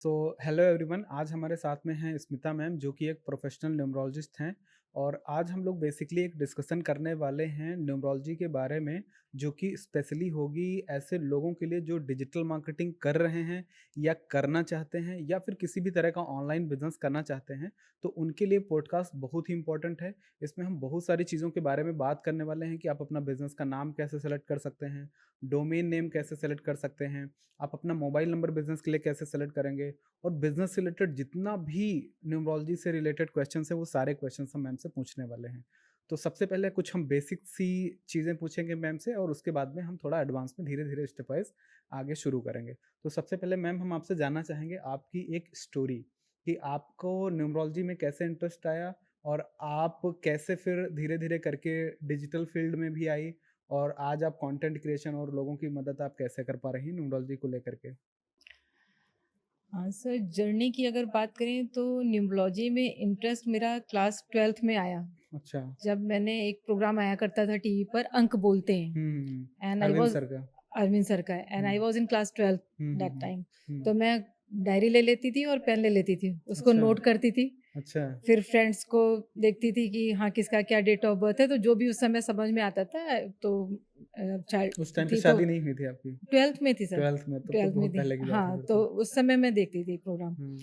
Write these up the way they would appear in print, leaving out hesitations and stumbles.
So hello everyone, आज हमारे साथ में हैं स्मिता मैम जो कि एक प्रोफेशनल न्यूमरोलॉजिस्ट हैं। और आज हम लोग बेसिकली एक डिस्कशन करने वाले हैं न्यूमरोलॉजी के बारे में, जो कि स्पेशली होगी ऐसे लोगों के लिए जो डिजिटल मार्केटिंग कर रहे हैं या करना चाहते हैं या फिर किसी भी तरह का ऑनलाइन बिजनेस करना चाहते हैं। तो उनके लिए पॉडकास्ट बहुत ही इंपॉर्टेंट है। इसमें हम बहुत सारी चीज़ों के बारे में बात करने वाले हैं कि आप अपना बिजनेस का नाम कैसे सेलेक्ट कर सकते हैं, डोमेन नेम कैसे सेलेक्ट कर सकते हैं, आप अपना मोबाइल नंबर बिजनेस के लिए कैसे सेलेक्ट करेंगे, और बिजनेस से रिलेटेड जितना भी न्यूमरोलॉजी से रिलेटेड क्वेश्चन है वो सारे क्वेश्चन हम मैम से पूछने वाले हैं। तो सबसे पहले कुछ हम बेसिक सी चीज़ें पूछेंगे मैम से, और उसके बाद में हम थोड़ा एडवांस में धीरे धीरे स्टेप वाइज आगे शुरू करेंगे। तो सबसे पहले मैम हम आपसे जानना चाहेंगे आपकी एक स्टोरी, कि आपको न्यूमरोलॉजी में कैसे इंटरेस्ट आया और आप कैसे फिर धीरे धीरे करके डिजिटल फील्ड में भी आई, और आज आप कंटेंट क्रिएशन और लोगों की मदद आप कैसे कर पा रही हैं न्यूमरोलॉजी को लेकर के। हाँ सर, जर्नी की अगर बात करें तो न्यूमरोलॉजी में इंटरेस्ट मेरा क्लास 12th में आया। अच्छा। जब मैंने एक प्रोग्राम आया करता था टीवी पर, अंक बोलते हैं, and I Arvind was sir का। अरविंद सर का, and I hmm, was in class 12th hmm, hmm, that hmm, time. Hmm. तो मैं डायरी ले लेती थी और पेन ले लेती थी, उसको अच्छा, नोट करती थी। अच्छा। फिर फ्रेंड्स को देखती थी कि हाँ, किसका क्या डेट ऑफ बर्थ है, तो जो भी उस समय समझ में आता था, तो उस टाइम चाइल्ड पे थी तो शादी नहीं हुई थी आपकी? 12th में थी सर। 12th में, तब तो 12th में बहुत थी, पहले की बात है हाँ, फिर तो तो। उस समय मैं देखती थी प्रोग्राम। हुँ,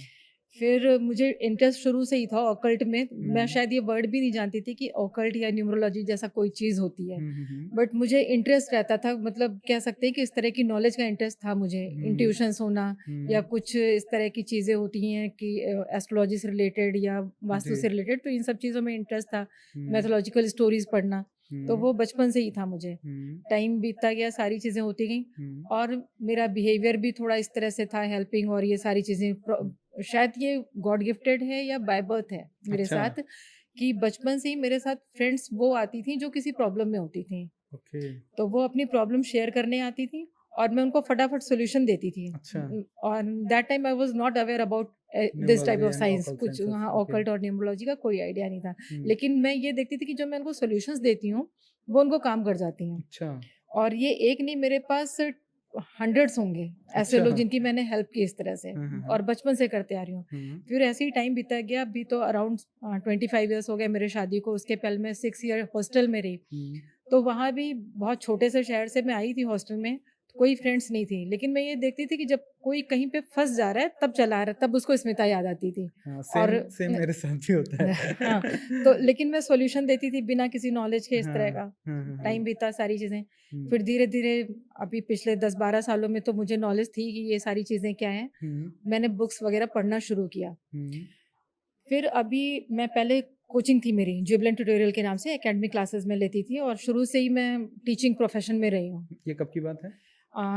फिर मुझे इंटरेस्ट शुरू से ही था ऑकल्ट में। मैं हुँ, शायद ये वर्ड भी नहीं जानती थी कि ऑकल्ट या न्यूमरोलॉजी जैसा कोई चीज़ होती है। हुँ, हुँ, हुँ, बट मुझे इंटरेस्ट रहता था, मतलब कह सकते हैं कि इस तरह की नॉलेज का इंटरेस्ट था मुझे, हुँ, इंट्यूशंस होना या हुँ, कुछ इस तरह की चीज़ें होती हैं कि एस्ट्रोलॉजी से रिलेटेड या वास्तु जी। से रिलेटेड, तो इन सब चीज़ों में इंटरेस्ट था। हुँ, मैथोलॉजिकल स्टोरीज़ पढ़ना, तो हुँ, वो बचपन से ही था मुझे। हुँ, टाइम बीतता गया, सारी चीज़ें होती गईं, हुँ, और मेरा बिहेवियर भी थोड़ा इस तरह से था, हेल्पिंग और ये सारी चीज़ें। हुँ। शायद ये गॉड गिफ्टेड है या बाय बर्थ है मेरे अच्छा, साथ, कि बचपन से ही मेरे साथ फ्रेंड्स वो आती थी जो किसी प्रॉब्लम में होती थी। ओके, तो वो अपनी प्रॉब्लम शेयर करने आती थी और मैं उनको फटाफट सॉल्यूशन देती थी। अच्छा। और that time I was not aware about this type numerology of and science, occult कुछ साइंसेस, हाँ, ओके। ऑकल्ट और न्यूमरोलॉजी का कोई आइडिया नहीं था। हुँ, लेकिन मैं ये देखती थी कि जो मैं उनको सॉल्यूशंस देती हूँ, वो उनको काम कर जाती हैं। अच्छा, और ये एक नहीं, मेरे पास हंड्रेड्स होंगे ऐसे अच्छा। लोग जिनकी मैंने हेल्प की इस तरह से, हाँ, हाँ, हाँ। और बचपन से करते आ रही हूँ। हुँ, फिर ऐसे ही टाइम बीता गया, अभी तो अराउंड 25 ईयर्स हो गए मेरे शादी को। उसके पहले मैं 6 ईयर हॉस्टल में रही। हुँ, तो वहाँ भी बहुत छोटे से शहर से मैं आई थी हॉस्टल में, तो कोई फ्रेंड्स नहीं थी। लेकिन मैं ये देखती थी कि जब कोई कहीं पे फँस जा रहा है, तब चला रहा है, तब उसको स्मिता याद आती थी। हाँ, और सेम सेम मेरे साथ भी होता हाँ, है। तो लेकिन मैं सॉल्यूशन देती थी बिना किसी नॉलेज के, इस तरह हाँ, का। हाँ, हाँ, हाँ। टाइम बीता, सारी चीज़ें। हुँ, फिर धीरे-धीरे अभी पिछले 10-12 सालों में तो मुझे नॉलेज थी कि ये सारी चीज़ें क्या हैं। हुँ, मैंने बुक्स वगैरह पढ़ना शुरू किया। हुँ। फिर अभी मैं पहले कोचिंग थी मेरी, जुबिलेंट ट्यूटोरियल के नाम से, एकेडमिक क्लासेस में लेती थी, और शुरू से ही मैं टीचिंग प्रोफ़ेशन में रही हूँ। ये कब की बात है?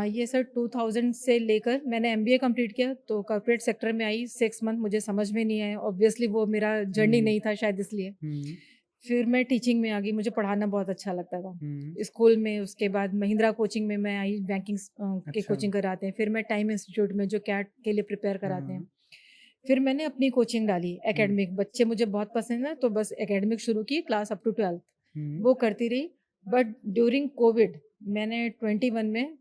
ये सर 2000 से लेकर मैंने एमबीए कंप्लीट किया, तो कॉर्पोरेट सेक्टर में आई। 6 मंथ मुझे समझ में नहीं आए, ऑब्वियसली वो मेरा जर्नी हुँ, नहीं था शायद, इसलिए। हुँ, फिर मैं टीचिंग में आ गई, मुझे पढ़ाना बहुत अच्छा लगता था। हुँ। स्कूल में, उसके बाद महिंद्रा कोचिंग में मैं आई, बैंकिंग के अच्छा, कोचिंग कराते हैं। फिर मैं टाइम इंस्टीट्यूट में, जो कैट के लिए प्रिपेयर कराते हैं। हाँ। फिर मैंने अपनी कोचिंग डाली हुँ, एकेडमिक, बच्चे मुझे बहुत पसंद है, तो बस एकेडमिक शुरू की, क्लास अप टू 12th हुँ। वो करती रही। बट ड्यूरिंग कोविड मैंने 21 में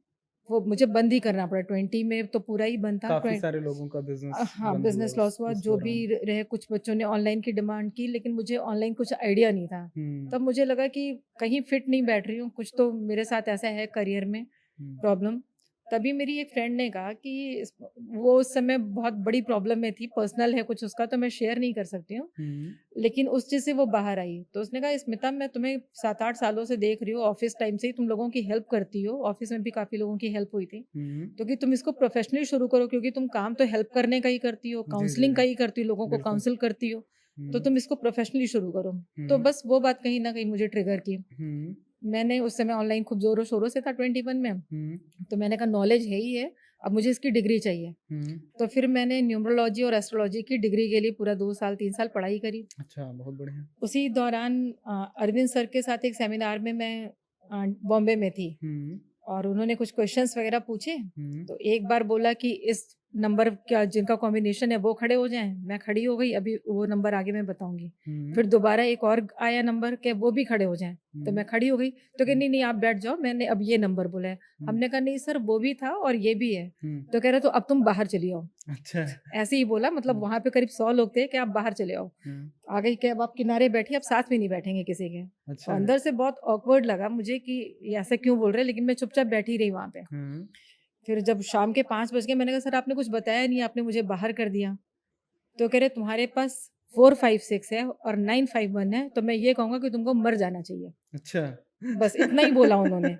वो मुझे बंद ही करना पड़ा। 20 में तो पूरा ही बंद था। काफ़ी सारे लोगों का बिज़नेस हाँ, बंद हुआ बिज़नेस लॉस हुआ, उस जो भी दौरान। रहे, कुछ बच्चों ने ऑनलाइन की डिमांड की, लेकिन मुझे ऑनलाइन कुछ आइडिया नहीं था। हुँ, तब मुझे लगा कि कहीं फिट नहीं बैठ रही हूँ, कुछ तो मेरे साथ ऐसा है करियर में हुँ, प्रॉब्लम। तभी मेरी एक फ्रेंड ने कहा कि वो उस समय बहुत बड़ी प्रॉब्लम में थी, पर्सनल है कुछ उसका, तो मैं शेयर नहीं कर सकती हूँ। हुँ, लेकिन उस चीज़ से वो बाहर आई। तो उसने कहा, स्मिता, मैं तुम्हें 7-8 सालों से देख रही हूँ, ऑफ़िस टाइम से ही तुम लोगों की हेल्प करती हो, ऑफ़िस में भी काफ़ी लोगों की हेल्प हुई थी। हुँ। तो कि तुम इसको प्रोफ़ेशनली शुरू करो, क्योंकि तुम काम तो हेल्प करने का ही करती हो, जी, जी, काउंसलिंग का ही करती हो, लोगों को बिल्कुल। काउंसल करती हो, तो हुँ, तुम इसको प्रोफ़ेशनली शुरू करो। तो हुँ, बस वो बात कहीं न कहीं मुझे ट्रिगर की। हुँ, मैंने उस समय ऑनलाइन खूब ज़ोरों-शोरों से था 21 में, हुँ, तो मैंने कहा नॉलेज है ही है, अब मुझे इसकी डिग्री चाहिए। हुँ। तो फिर मैंने न्यूमरोलॉजी और एस्ट्रोलॉजी की डिग्री के लिए पूरा 2 साल 3 साल पढ़ाई करी। अच्छा, बहुत बढ़िया। उसी दौरान अरविंद सर के साथ एक सेमिनार में मैं बॉम्बे में थी, हुँ, और उन्होंने कुछ क्वेश्चंस वगैरह पूछे। हुँ, तो एक बार बोला कि इस नंबर क्या जिनका कॉम्बिनेशन है वो खड़े हो जाएं, मैं खड़ी हो गई, अभी वो नंबर आगे मैं बताऊंगी। हुँ, फिर दोबारा एक और आया नंबर के वो भी खड़े हो जाएं, तो हुँ, मैं खड़ी हो गई, तो कह हुँ, नहीं नहीं आप बैठ जाओ, मैंने अब ये नंबर बोला है। हुँ, हमने कहा नहीं सर वो भी था और ये भी है। हुँ, तो कह रहे तो अब तुम बाहर चली आओ। अच्छा। ऐसे ही बोला, मतलब हुँ, वहां पे करीब 100 लोग थे कि आप बाहर चले आओ। हुँ, आ गई कि अब आप किनारे बैठिए, अब साथ में नहीं बैठेंगे किसी के। और अच्छा। अंदर से बहुत ऑकवर्ड लगा मुझे कि ये ऐसा क्यों बोल रहे हैं, लेकिन मैं चुपचाप बैठी रही वहां पे। हुँ, फिर जब शाम के 5 बज गए, मैंने कहा सर आपने कुछ बताया नहीं, आपने मुझे बाहर कर दिया। तो कह रहे तुम्हारे पास 456 है और 951 है, तो मैं ये कहूँगा कि तुमको मर जाना चाहिए। अच्छा। बस इतना ही बोला उन्होंने।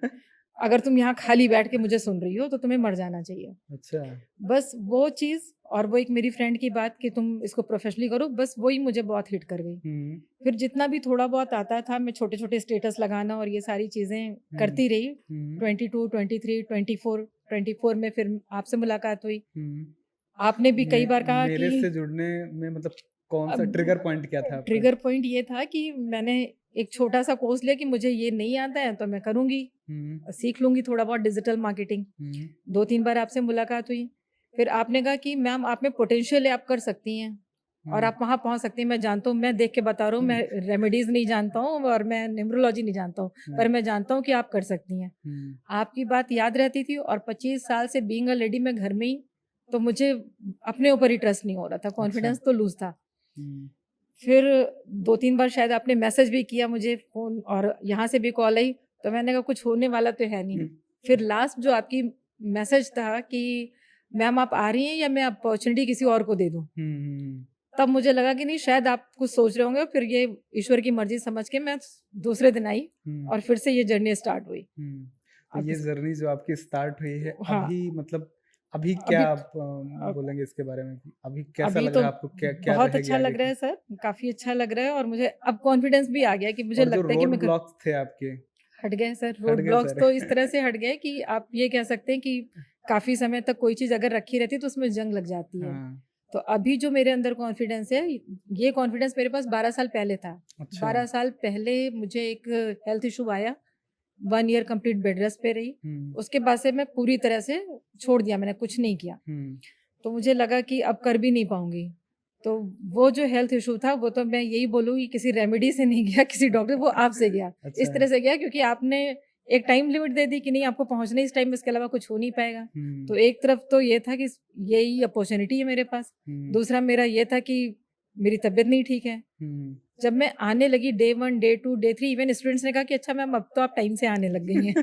अगर तुम यहाँ खाली बैठ के मुझे सुन रही हो तो तुम्हें मर जाना चाहिए। अच्छा। बस वो चीज़ और वो एक मेरी फ्रेंड की बात कि तुम इसको प्रोफेशनली करो, बस वही मुझे बहुत हिट कर गई। हुँ, फिर जितना भी थोड़ा बहुत आता था, मैं छोटे-छोटे स्टेटस लगाना और ये सारी चीज़ें हुँ, करती रही। हुँ, 22, 23, 24 में फिर आपसे मुलाकात हुई। हुँ। आपने भी मे कई बार कहा कि मेरे से जुड़ने में मतलब कौन-सा अब ट्रिगर पॉइंट क्या था आपका? ट्रिगर पॉइंट ये था कि मैंने एक छोटा-सा कोर्स लिया कि मुझे ये नहीं आता है तो मैं करूँगी, हुँ, सीख लूँगी थोड़ा बहुत डिजिटल मार्केटिंग। हुँ, 2-3 बार आपसे मुलाकात हुई। फिर आपने कहा कि मैम आप में पोटेंशियल है, आप कर सकती हैं और हुँ, आप वहाँ पहुँच सकती हैं। मैं जानता हूँ, मैं देख के बता रहा हूँ, मैं हुँ, रेमेडीज़ नहीं जानता हूँ और मैं न्यूमरोलॉजी नहीं जानता हूँ, हुँ, पर मैं जानता हूँ कि आप कर सकती हैं। हुँ, आपकी बात याद रहती थी और 25 साल से बीइंग अ लेडी मैं घर में ही, तो मुझे अपने ऊपर ही ट्रस्ट नहीं हो रहा था, अच्छा। कॉन्फिडेंस तो लूज़ था। हुँ, फिर 2-3 बार शायद आपने मैसेज भी किया मुझे फ़ोन और यहाँ से भी कॉल आई, तो मैंने कहा कुछ होने वाला तो है नहीं। हुँ, फिर लास्ट जो आपकी मैसेज था कि मैम आप आ रही हैं या मैं अपॉर्च्युनिटी किसी और को दे दूँ? हुँ, हुँ, तब मुझे लगा कि नहीं शायद आप कुछ सोच रहे होंगे, फिर ये ईश्वर की मर्ज़ी समझ के मैं दूसरे दिन आई हुँ, और फिर से ये जर्नी स्टार्ट हुई। हुँ। तो अब ये इस जर्नी जो आपकी स्टार्ट हुई है, हाँ, अभी मतलब अभी क्या अभी आप अ, बोलेंगे इसके बारे में कि अभी कैसा अभी लग तो रहा है आपको? क्या क्या बहुत रहेगी अच्छा आगे लग रहा की? है सर, काफ़ी अच्छा लग रहा है और मुझे अब कॉन्फिडेंस भी आ गया है कि मुझे और जो लगता है कि रोड मैं कर ब्लॉक्स थे आपके, हट गए सर, हट रोड गए ब्लॉक्स सारे? तो इस तरह से हट गए कि आप ये कह सकते हैं कि काफ़ी समय तक कोई चीज़ अगर रखी रहती है तो उसमें जंग लग जाती है। हाँ, तो अभी जो मेरे अंदर कॉन्फिडेंस है, ये कॉन्फिडेंस मेरे पास 12 साल पहले था। अच्छा। 12 साल पहले मुझे एक हेल्थ इश्यू आया, 1 ईयर कंप्लीट बेड रेस्ट पे रही। हुँ, उसके बाद से मैं पूरी तरह से छोड़ दिया, मैंने कुछ नहीं किया। हुँ, तो मुझे लगा कि अब कर भी नहीं पाऊँगी। तो वो जो हेल्थ इश्यू था वो तो मैं यही बोलूँगी किसी रेमेडी से नहीं गया, किसी डॉक्टर, वो आपसे गया। अच्छा। इस तरह से गया क्योंकि आपने एक टाइम लिमिट दे दी कि नहीं आपको पहुँचना है इस टाइम में, इसके अलावा कुछ हो नहीं पाएगा। हुँ, तो एक तरफ तो ये था कि यही अपॉर्च्युनिटी है मेरे पास। हुँ, दूसरा मेरा ये था कि मेरी तबीयत नहीं ठीक है। हुँ। जब मैं आने लगी day 1, day 2, day 3, even students ने कहा कि अच्छा मैम अब तो आप टाइम से आने लग गई हैं।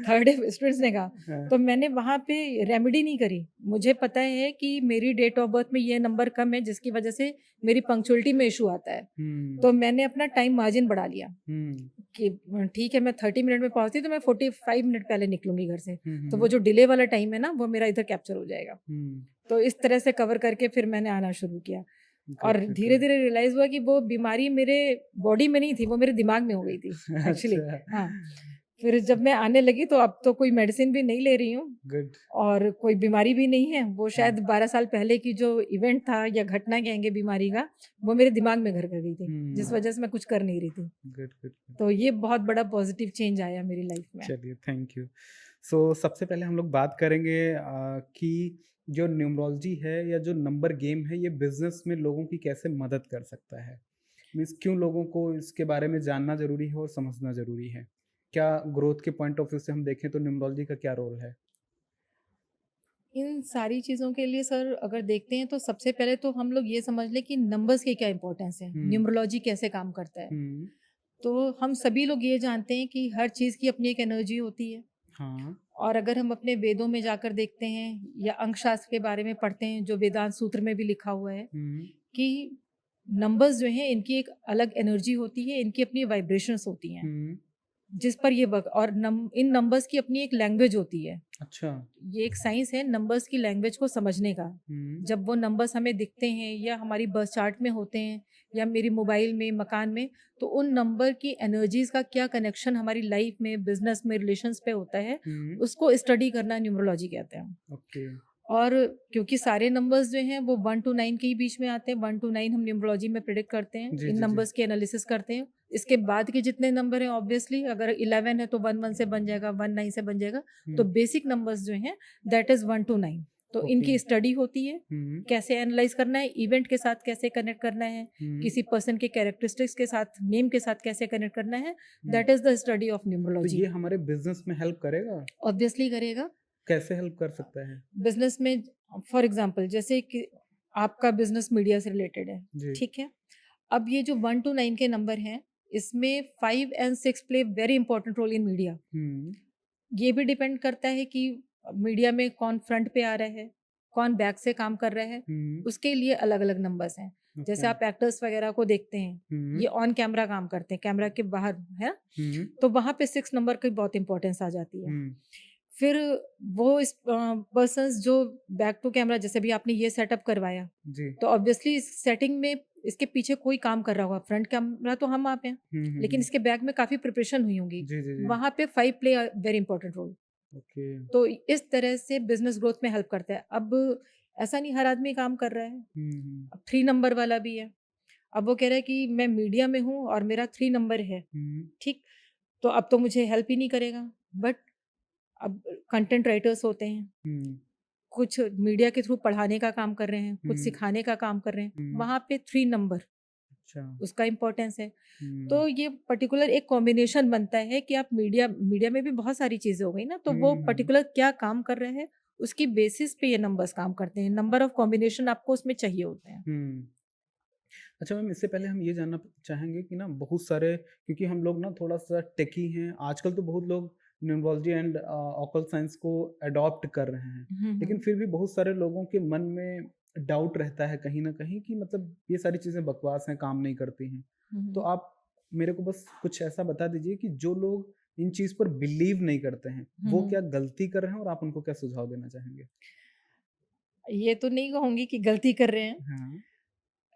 थर्ड डे स्टूडेंट्स ने कहा। हाँ, तो मैंने वहाँ पे रेमेडी नहीं करी। मुझे पता है कि मेरी डेट ऑफ बर्थ में ये नंबर कम है जिसकी वज़ह से मेरी पंक्चुअलिटी में इश्यू आता है। हुँ, तो मैंने अपना टाइम मार्जिन बढ़ा लिया हुँ, कि ठीक है मैं 30 मिनट में पहुँचती तो मैं 45 मिनट पहले निकलूँगी घर से। हुँ, तो वो हुँ, जो डिले वाला टाइम है ना वो मेरा इधर कैप्चर हो जाएगा। हुँ। तो इस तरह से कवर करके फिर मैंने आना शुरू किया। और गुड, गुड, गुड। धीरे-धीरे रियलाइज़ हुआ कि वो बीमारी मेरे बॉडी में नहीं थी, वो मेरे दिमाग में हो गई थी एक्चुअली। अच्छा। हाँ, फिर जब मैं आने लगी तो अब तो कोई मेडिसिन भी नहीं ले रही हूँ गुड। और कोई बीमारी भी नहीं है। वो हुँ, शायद 12 साल पहले की जो इवेंट था या घटना कहेंगे बीमारी का, वो मेरे दिमाग में घर कर गई थी, जिस हुँ। वज़ह से मैं कुछ कर नहीं रही थी। Good, good, good. तो ये बहुत बड़ा पॉज़िटिव चेंज आया मेरी लाइफ़ में। चलिए, थैंक यू। सो सबसे पहले हम लोग बात करेंगे कि जो न्यूमरोलॉजी है या जो नंबर गेम है, ये बिज़नेस में लोगों की कैसे मदद कर सकता है? मीन्स क्यों लोगों को इसके बारे में जानना ज़रूरी है और समझना ज़रूरी है? क्या ग्रोथ के पॉइंट ऑफ व्यू से हम देखें तो न्यूमरोलॉजी का क्या रोल है? इन सारी चीज़ों के लिए सर अगर देखते हैं तो सबसे पहले तो हम लोग ये समझ लें कि नंबर्स की क्या इम्पोर्टेंस है, हुँ, न्यूमरोलॉजी कैसे काम करता है। हुँ, तो हम सभी लोग ये जानते हैं कि हर चीज़ की अपनी एक एनर्जी होती है हाँ, और अगर हम अपने वेदों में जाकर देखते हैं या अंकशास्त्र के बारे में पढ़ते हैं जो वेदांत सूत्र में भी लिखा हुआ है हुँ, कि नंबर्स जो हैं इनकी एक अलग एनर्जी होती है, इनकी अपनी वाइब्रेशंस होती हैं हुँ, जिस पर ये वर्क और इन नंबर्स की अपनी एक लैंग्वेज होती है। अच्छा, ये एक साइंस है नंबर्स की लैंग्वेज को समझने का। हुँ, जब वो नंबर्स हमें दिखते हैं या हमारी बर्थ चार्ट में होते हैं या मेरी मोबाइल में, मकान में, तो उन नंबर की एनर्जीज़ का क्या कनेक्शन हमारी लाइफ में, बिज़नेस में, रिलेशंस पे होता है, हुँ, उसको स्टडी करना न्यूमरोलॉजी कहते हैं। ओके, और क्योंकि सारे नंबर्स जो हैं वो 1 टू 9 के ही बीच में आते हैं, 1 टू 9 हम न्यूमरोलॉजी में प्रेडिक्ट करते हैं, जी, इन जी, जी, नंबर्स की एनालिसिस करते हैं। इसके बाद के जितने नंबर हैं ऑब्वियसली अगर 11 है तो 1 1 से बन जाएगा, 1 9 से बन जाएगा। तो हुँ, बेसिक नंबर्स जो हैं दैट इज़ 1 टू 9। तो ओके। इनकी स्टडी होती है, हुँ, कैसे एनालाइज करना है, इवेंट के साथ कैसे कनेक्ट करना है, हुँ, किसी पर्सन के कैरेक्टरिस्टिक्स के साथ, नेम के साथ कैसे कनेक्ट करना है, hmm. That is the study of तो न्यूमरोलॉजी। ये हमारे बिज़नेस में हेल्प करेगा? ऑब्वियसली करेगा। कैसे हेल्प कर सकता है? बिजनेस में फॉर एग्जांपल जैसे कि आपका बिजनेस मीडिया से रिलेटेड है, जी। ठीक है? अब ये जो 1 टू 9 के नंबर हैं, इसमें 5 and 6 play very important role in media. Hmm, ये भी डिपेंड करता है कि मीडिया में कौन फ्रंट पे आ रहा है, कौन बैक से काम कर रहा है, हुँ, उसके लिए अलग-अलग नंबर्स हैं। ओके। जैसे आप एक्टर्स वगैरह को देखते हैं, हुँ, ये ऑन कैमरा काम करते हैं, कैमरा के बाहर, है ना? हुँ, तो वहाँ पे 6 नंबर की बहुत इंपॉर्टेंस आ जाती है। हुँ, फिर वो इस पर्सन्स जो बैक टू कैमरा जैसे भी आपने ये सेटअप करवाया, जी। तो ऑब्वियसली इस सेटिंग में इसके पीछे कोई काम कर रहा होगा। फ्रंट कैमरा तो हम आप हैं, हुँ, हुँ, लेकिन हुँ। इसके बैक में काफ़ी प्रिपरेशन हुई होंगी। जी, जी, जी। वहाँ पे 5 play a very important role. Okay. तो इस तरह से बिज़नेस ग्रोथ में हेल्प करता है। अब ऐसा नहीं हर आदमी काम कर रहा है। हुँ, हुँ, अब 3 नंबर वाला भी है। अब वो कह रहा है कि मैं मीडिया में हूँ और मेरा 3 नंबर है, हुँ, ठीक? तो अब तो मुझे हेल्प ही नहीं करेगा। बट अब कंटेंट राइटर्स होते हैं, हुँ, कुछ मीडिया के थ्रू पढ़ाने का काम कर रहे हैं, कुछ हुँ, सिखाने का काम कर रहे हैं। हुँ, वहाँ पे 3 नंबर अच्छा। उसका इम्पोर्टेंस है। हुँ, तो ये पर्टिकुलर एक कॉम्बिनेशन बनता है कि आप मीडिया मीडिया में भी बहुत सारी चीज़ें हो गई ना, तो हुँ, वो हुँ, पर्टिकुलर क्या काम कर रहे हैं, उसकी बेसिस पे ये नंबर्स काम करते हैं। नंबर ऑफ कॉम्बिनेशन आपको उसमें चाहिए होते हैं। हुँ। अच्छा मैम इससे पहले हम ये जानना चाहेंगे कि ना बहुत सारे क्योंकि हम लोग ना थोड़ा-सा टेकी हैं, आजकल तो बहुत लोग न्यूमरोलॉजी एंड ऑकल्ट साइंस को अडॉप्ट कर रहे हैं। हुँ, लेकिन हुँ। फिर भी बहुत सारे लोगों के मन में डाउट रहता है कहीं न कहीं कि मतलब ये सारी चीज़ें बकवास हैं, काम नहीं करती हैं। हुँ, तो हुँ। आप मेरे को बस कुछ ऐसा बता दीजिए कि जो लोग इन चीज़ पर बिलीव नहीं करते हैं, हुँ, वो हुँ। क्या गलती कर रहे हैं और आप उनको क्या सुझाव देना चाहेंगे? ये तो नहीं कहूँगी कि गलती कर रहे हैं, हाँ,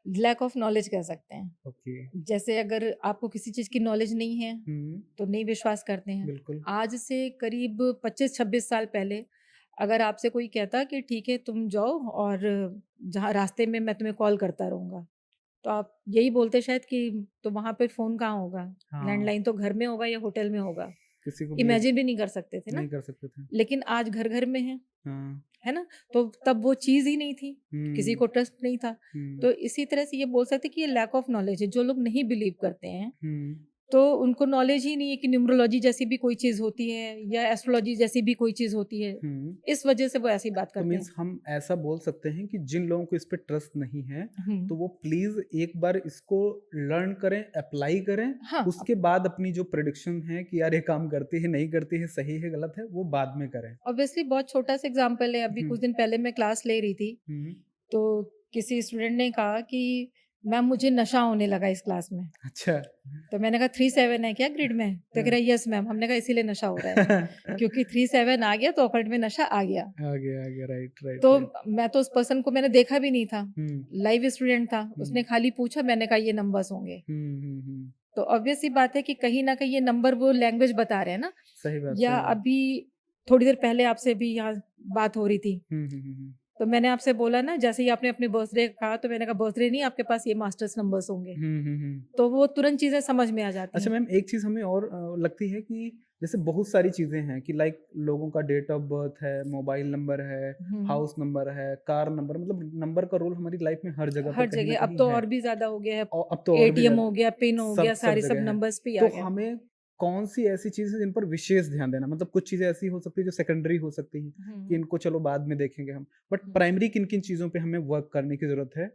लैक ऑफ नॉलेज कह सकते हैं। ओके। जैसे अगर आपको किसी चीज़ की नॉलेज नहीं है, हुँ, तो नहीं विश्वास करते हैं। बिल्कुल। आज से करीब 25-26 साल पहले अगर आपसे कोई कहता कि ठीक है तुम जाओ और जहाँ रास्ते में मैं तुम्हें कॉल करता रहूँगा, तो आप यही बोलते शायद कि तो वहाँ पे फ़ोन कहाँ होगा? हाँ, लैंडलाइन तो घर में होगा या होटल में होगा। किसी को भी इमेजिन भी नहीं कर सकते थे ना, नहीं कर सकते थे। लेकिन आज घर-घर में हाँ। है ना? तो तब वो चीज़ ही नहीं थी, किसी हुँ, को ट्रस्ट नहीं था। हुँ, तो इसी तरह से ये बोल सकते हैं कि ये लैक ऑफ नॉलेज है, जो लोग नहीं बिलीव करते हैं हुँ, तो उनको नॉलेज ही नहीं है कि न्यूमरोलॉजी जैसी भी कोई चीज़ होती है या एस्ट्रोलॉजी जैसी भी कोई चीज़ होती है। हुँ। इस वजह से वो ऐसी बात तो करते हैं। मीन्स हम ऐसा बोल सकते हैं कि जिन लोगों को इस पे ट्रस्ट नहीं है, हुँ। तो वो प्लीज़ एक बार इसको लर्न करें, अप्लाई करें, हाँ, उसके बाद अपनी जो प्रेडिक्शन है कि यार ये काम करती है, नहीं करती है, सही है, गलत है, वो बाद में करें। ऑब्वियसली बहुत छोटा-सा एग्ज़ाम्पल है, अभी हुँ, कुछ दिन पहले मैं क्लास ले रही थी, हुँ, तो किसी स्टूडेंट ने कहा कि मैम मुझे नशा होने लगा इस क्लास में। अच्छा। तो मैंने कहा 3-7 है क्या ग्रिड में? तो कह हाँ। रहा है यस मैम। हमने कहा इसीलिए नशा हो रहा है, क्योंकि 3-7 आ गया तो ऑकल्ट में नशा आ गया। आ गया, राइट, राइट, तो राइट। मैं तो उस पर्सन को मैंने देखा भी नहीं था, हुँ, लाइव स्टूडेंट था, उसने हुँ, खाली पूछा, मैंने कहा ये नंबर्स होंगे। हुँ, हुँ, हुँ। तो ऑब्वियस सी बात है कि कहीं न कहीं ये नंबर वो लैंग्वेज बता रहे हैं ना, सही बात, या सही बात। अभी थोड़ी देर पहले आपसे भी यहाँ बात हो रही थी, हुँ, हुँ, हुँ, हुँ। तो मैंने आपसे बोला ना जैसे ही आपने अपने बर्थडे कहा तो मैंने कहा बर्थडे नहीं आपके पास ये मास्टर्स नंबर्स होंगे, हुँ, हुँ, हुँ। तो वो तुरंत चीज़ें समझ में आ जाती अच्छा हैं। मैम एक चीज़ हमें और लगती है कि जैसे बहुत सारी चीज़ें हैं कि लाइक लोगों का डेट ऑफ बर्थ है, मोबाइल नंबर है, हुँ, हाउस नंबर है, कार नंबर मतलब नंबर का रोल हमारी लाइफ में हर जगह पर हर कहीं न जगह अब कहीं तो है और भी ज़्यादा हो गया है, और अब तो और भी एटीएम ज़्यादा हो गया, पिन हो गया, सब सारे सब जगह है। नंबर्स पे ही आ तो गया। हमें कौन-सी ऐसी चीज़ है जिन पर विशेष ध्यान देना? मतलब कुछ चीज़ें ऐसी हो सकती है जो सेकेंडरी हो सकती हैं हुँ, कि हुँ, इनको चलो बाद में देखेंगे हम। But hmm. प्राइमरी किन-किन चीज़ों पे हमें वर्क करने की ज़रूरत है?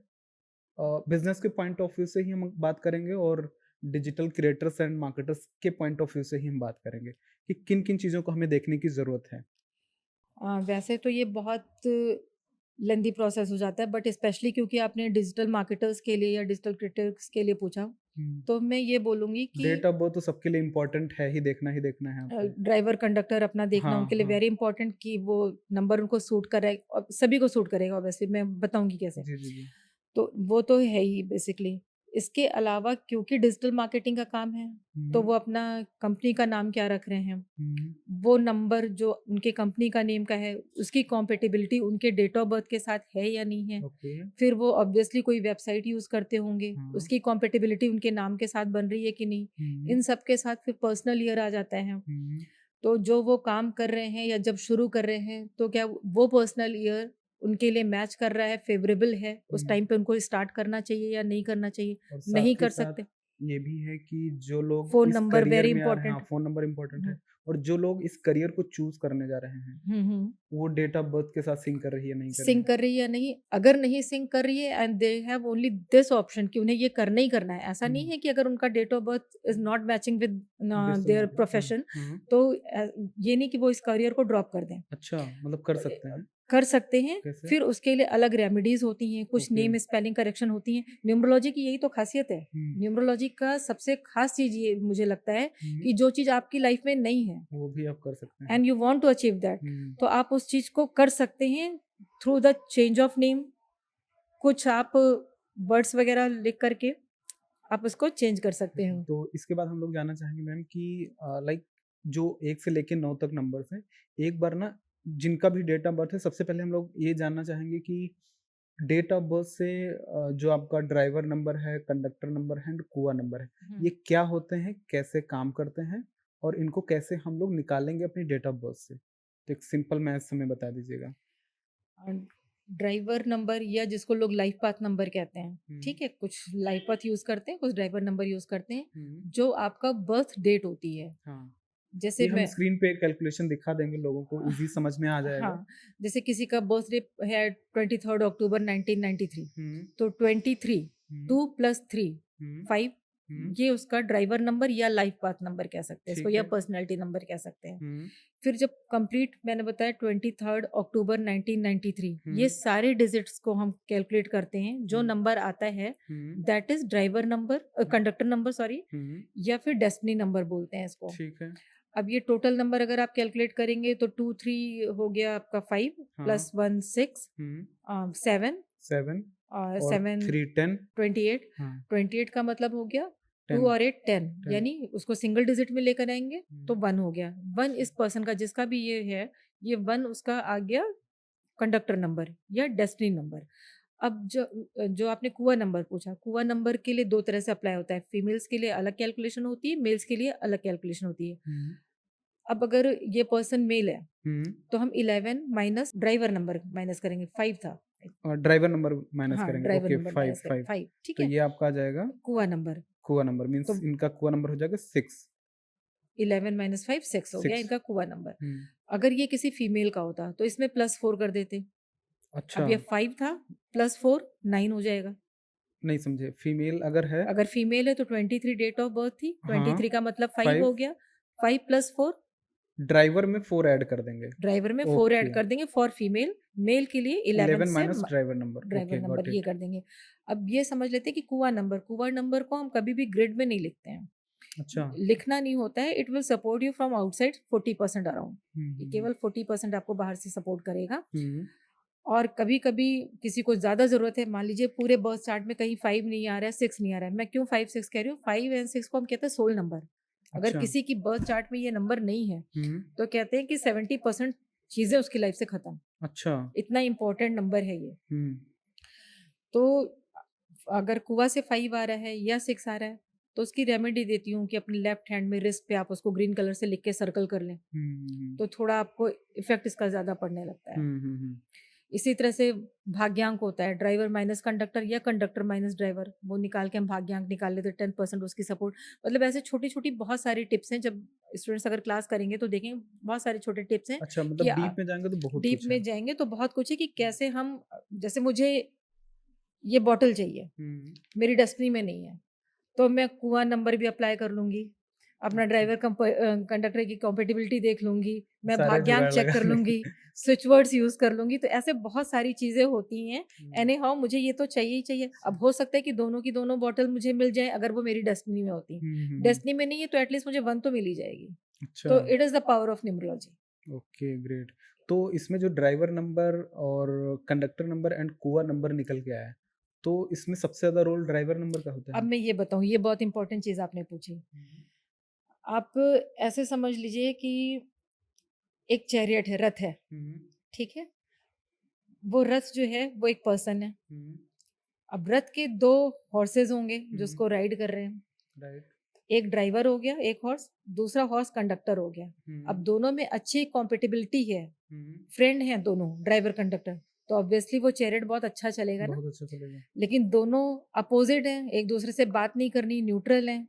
बिज़नेस के पॉइंट ऑफ व्यू से ही हम बात करेंगे और डिजिटल क्रिएटर्स एंड मार्केटर्स के पॉइंट ऑफ व्यू से ही हम बात करेंगे कि किन-किन चीज़ों को हमें देखने की ज़रूरत है। वैसे तो ये बहुत लेंदी प्रोसेस हो जाता है बट स्पेशली क्योंकि आपने डिजिटल मार्केटर्स के लिए या डिजिटल क्रिएटर्स के लिए पूछा, हुँ। तो मैं ये बोलूँगी कि डेट ऑफ बर्थ तो सबके लिए इम्पोर्टेंट है ही देखना है आपको। ड्राइवर कंडक्टर अपना देखना हाँ, उनके लिए हाँ। वेरी इंपॉर्टेंट कि वो नंबर उनको सूट करे और सभी को सूट करेगा वैसे मैं बताऊंगी कैसे। जी, जी, जी। तो वो तो है ही बेसिकली। इसके अलावा क्योंकि डिजिटल मार्केटिंग का काम है, तो हुँ, वो अपना कंपनी का नाम क्या रख रहे हैं, हुँ। वो नंबर जो उनके कंपनी का नेम का है, उसकी कॉम्पेटिबिलिटी उनके डेट ऑफ बर्थ के साथ है या नहीं है। ओके। फिर वो ऑब्वियसली कोई वेबसाइट यूज़ करते होंगे, हाँ। उसकी कॉम्पेटिबिलिटी उनके नाम के साथ बन रही है कि नहीं। हुँ, इन सब के साथ फिर पर्सनल ईयर आ जाता है। हुँ, तो जो वो काम कर रहे हैं या जब शुरू कर रहे हैं, तो क्या वो पर्सनल ईयर उनके लिए मैच कर रहा है, फ़ेवरेबल है, उस हुँ। टाइम पे उनको स्टार्ट करना चाहिए या नहीं करना चाहिए, और नहीं साथ ही कर साथ सकते। ये भी है कि जो लोग फ़ोन इस नंबर करियर वेरी में आ रहे हैं, हाँ, इम्पोर्टेंट। फ़ोन नंबर इम्पोर्टेंट हुँ, है। और जो लोग इस करियर को चूज़ करने जा रहे हैं, हुँ, हुँ। वो डेट ऑफ बर्थ के साथ सिंक कर रही है, नहीं कर रही सिंक है? कर रही है या नहीं, अगर नहीं सिंक कर रही है and they have only this option कि उन्हें ये करना ही करना है। ऐसा नहीं हुँ, है कि अगर उनका date of birth is not matching with this will there not profession, hmm. तो ये नहीं कि वो इस करियर को ड्रॉप कर दें। अच्छा, मतलब कर तो सकते हैं, कर सकते हैं, कैसे? फिर उसके लिए अलग रेमेडीज़ होती हैं, कुछ ओके। नेम स्पेलिंग करेक्शन होती हैं। न्यूमरोलॉजी की यही तो ख़ासियत है। हुँ, न्यूमरोलॉजी का सबसे ख़ास चीज़ ये मुझे लगता है हुँ, कि जो चीज़ आपकी लाइफ़ में नहीं है वो भी आप कर सकते हैं। And you want to achieve that, hmm, तो आप उस चीज़ को कर सकते हैं through the change of name. कुछ आप वर्ड्स वग़ैरह लिख कर के आप उसको चेंज कर सकते हो। तो इसके बाद हम लोग जानना चाहेंगे मैम कि लाइक जो 1 से लेके 9 तक नंबर्स हैं, एक बार ना जिनका भी डेट ऑफ बर्थ है, सबसे पहले हम लोग ये जानना चाहेंगे कि डेट ऑफ बर्थ से जो आपका ड्राइवर नंबर है, कंडक्टर नंबर है एंड कुआ नंबर है, हुँ। ये क्या होते हैं, कैसे काम करते हैं और इनको कैसे हम लोग निकालेंगे अपनी डेट ऑफ बर्थ से? तो एक सिंपल मैथ्स हमें बता दीजिएगा। ड्राइवर नंबर या जिसको लोग लाइफ पाथ नंबर कहते हैं, हुँ, ठीक है? कुछ लाइफ पाथ यूज़ करते हैं, कुछ ड्राइवर नंबर यूज़ करते हैं, हुँ, जो आपका बर्थ डेट होती है। हाँ। जैसे ये हम मैं स्क्रीन पे कैलकुलेशन दिखा देंगे लोगों को, ईज़ी समझ में आ जाएगा। हाँ, जैसे किसी का बर्थडे है 23 अक्टूबर 1993, हुँ, तो 23 हुँ, 2 प्लस 3 हुँ, 5, हुँ, ये उसका ड्राइवर नंबर या लाइफ पाथ नंबर कह सकते हैं इसको, ठीक या है। पर्सनैलिटी नंबर कह सकते हैं। हुँ, फिर जब कंप्लीट मैंने बताया 23 अक्टूबर 1993, ये हुँ, सारे डिजिट्स को हम कैलकुलेट करते हैं, जो हुँ, नंबर आता है hmm, that is driver number, hmm, conductor number sorry, hmm, या फिर डेस्टिनी नंबर बोलते हैं इसको। ठीक है। अब ये टोटल नंबर अगर आप कैलकुलेट करेंगे तो 2 3 हो गया आपका 5 हाँ, प्लस 1 6, हुँ, 7 7 और और 7 3 10 28, हाँ, 28 का मतलब हो गया 2 10 और 8 10, 10 यानी उसको सिंगल डिजिट में लेकर आएँगे तो हुँ, 1 हो गया। 1 इस पर्सन का जिसका भी ये है, ये 1 उसका आ गया कंडक्टर नंबर या डेस्टिनी नंबर। अब जो आपने कुआ नंबर पूछा, कुआ नंबर के लिए 2 तरह से अप्लाई होता है। फीमेल्स के लिए अलग कैलकुलेशन होती है, मेल्स के लिए अलग कैलकुलेशन होती है। हुँ, अब अगर ये पर्सन मेल है, हुँ तो हम 11 माइनस ड्राइवर नंबर माइनस करेंगे, 5 था। और ड्राइवर नंबर माइनस हाँ, करेंगे, ड्राइवर ओके नंबर 5 माइनस करेंगे 5 5, ठीक तो है? ये आपका आ जाएगा कुआ नंबर कुआ नंबर मीन्स तो इनका कुआ नंबर हो जाएगा 6 11 माइनस 5 6 हो गया 6 इनका कुआ नंबर। हुँ, अगर ये किसी फीमेल का होता तो इसमें प्लस 4 कर देते। अच्छा, अब ये 5 था, प्लस 4 9 हो जाएगा। नहीं समझे, फीमेल अगर है अगर फीमेल है तो 23 डेट ऑफ बर्थ थी, हाँ, 23 का मतलब 5 5 हो गया, 5 प्लस 4 ड्राइवर में 4 ऐड कर देंगे, ड्राइवर में 4 ओके, ऐड कर देंगे फॉर फीमेल, मेल के लिए 11 11 से minus driver number, driver okay number got ये इट। कर देंगे। अब ये समझ लेते हैं कि कुआ नंबर को हम कभी भी ग्रिड में नहीं लिखते हैं। अच्छा, लिखना नहीं होता है, it will support you from outside 40% around. Hmm, ये हुँ, हुँ, केवल 40% आपको बाहर से सपोर्ट करेगा। हुँ, और कभी-कभी किसी को ज़्यादा ज़रूरत है, मान लीजिए पूरे बर्थ चार्ट में कहीं 5 नहीं आ रहा है, 6 नहीं आ रहा है। मैं क्यों 5 6 कह रही हूँ? 5 एंड 6 को हम कहते हैं सोल नंबर। अगर अच्छा, किसी की बर्थ चार्ट में ये नंबर नहीं है, हुँ, तो कहते हैं कि 70% चीज़ें उसकी लाइफ से खत्म। अच्छा, इतना इम्पोर्टेंट नंबर है ये। हुँ, तो अगर कुआ से 5 आ रहा है या 6 आ रहा है, तो उसकी रेमेडी देती हूँ कि अपने लेफ्ट हैंड में रिस्ट पे आप उसको ग्रीन कलर से लिख के सर्कल कर लें, हुँ, हुँ, तो थोड़ा आपको इफ़ेक्ट इसका ज़्यादा पड़ने लगता है। हुँ, हुँ, हुँ, इसी तरह से भाग्यांक होता है, ड्राइवर माइनस कंडक्टर या कंडक्टर माइनस ड्राइवर, वो निकाल के हम भाग्यांक निकाल लेते हैं, 10% उसकी सपोर्ट। मतलब ऐसे छोटी-छोटी बहुत सारी टिप्स हैं, जब स्टूडेंट्स अगर क्लास करेंगे तो देखेंगे बहुत सारे छोटे टिप्स हैं अच्छा कि मतलब डीप में जाएँगे तो बहुत डीप कुछ है। में जाएँगे तो बहुत कुछ है कि हुँ, कैसे हम जैसे मुझे ये बॉटल चाहिए, हुँ, मेरी डेस्टिनी में नहीं है, तो मैं कुआँ नंबर भी अप्लाई कर लूँगी, अपना अच्छा, ड्राइवर कंडक्टर की कंपैटिबिलिटी देख लूँगी, मैं सारे भाग्यांक जुगाड़ चेक लगा कर लूँगी, लेंगे। स्विच वर्ड्स यूज़ कर लूँगी, तो ऐसे बहुत सारी चीज़ें होती हैं। हुँ, एनी हाउ मुझे ये तो चाहिए ही चाहिए। अब हो सकता है कि दोनों की दोनों बॉटल मुझे मिल जाएँ अगर वो मेरी डेस्टिनी में होती। हुँ, हुँ, हुँ, डेस्टिनी में नहीं है तो एटलीस्ट मुझे 1 तो मिल ही जाएगी। अच्छा, तो it is the power of numerology. Okay great. तो इसमें जो ड्राइवर नंबर और कंडक्टर नंबर एंड कुआ नंबर निकल के आया है, तो इसमें सबसे ज़्यादा रोल ड्राइवर नंबर का होता अब है? मैं ये बताऊँ, ये बहुत इंपॉर्टेंट चीज़ आपने पूछी। हुँ, आप ऐसे समझ लीजिए कि एक चैरियट है, रथ है, हुँ, ठीक है? वो रथ जो है वो एक पर्सन है। हुँ, अब रथ के 2 हॉर्सेस होंगे जो हुँ, उसको राइड कर रहे हैं। राइट, एक ड्राइवर हो गया, एक हॉर्स, दूसरा हॉर्स कंडक्टर हो गया। हुँ, अब दोनों में अच्छी कंपैटिबिलिटी है, हुँ, फ्रेंड हैं दोनों ड्राइवर कंडक्टर। तो ऑब्वियसली वो चैरियट बहुत अच्छा चलेगा ना। बहुत अच्छा चलेगा। लेकिन दोनों अपोजिट हैं, एक दूसरे से बात नहीं करनी, न्यूट्रल हैं,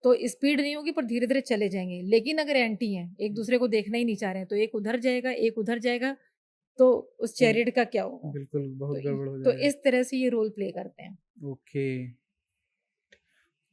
तो स्पीड नहीं होगी पर धीरे-धीरे चले जाएँगे। लेकिन अगर एंटी हैं, एक दूसरे को देखना ही नहीं चाह रहे हैं, तो एक उधर जाएगा, एक उधर जाएगा, तो उस तो चैरियट का क्या होगा? बिल्कुल, बहुत तो गड़बड़ हो तो जाएगा। इस तरह से ये रोल प्ले करते हैं। ओके।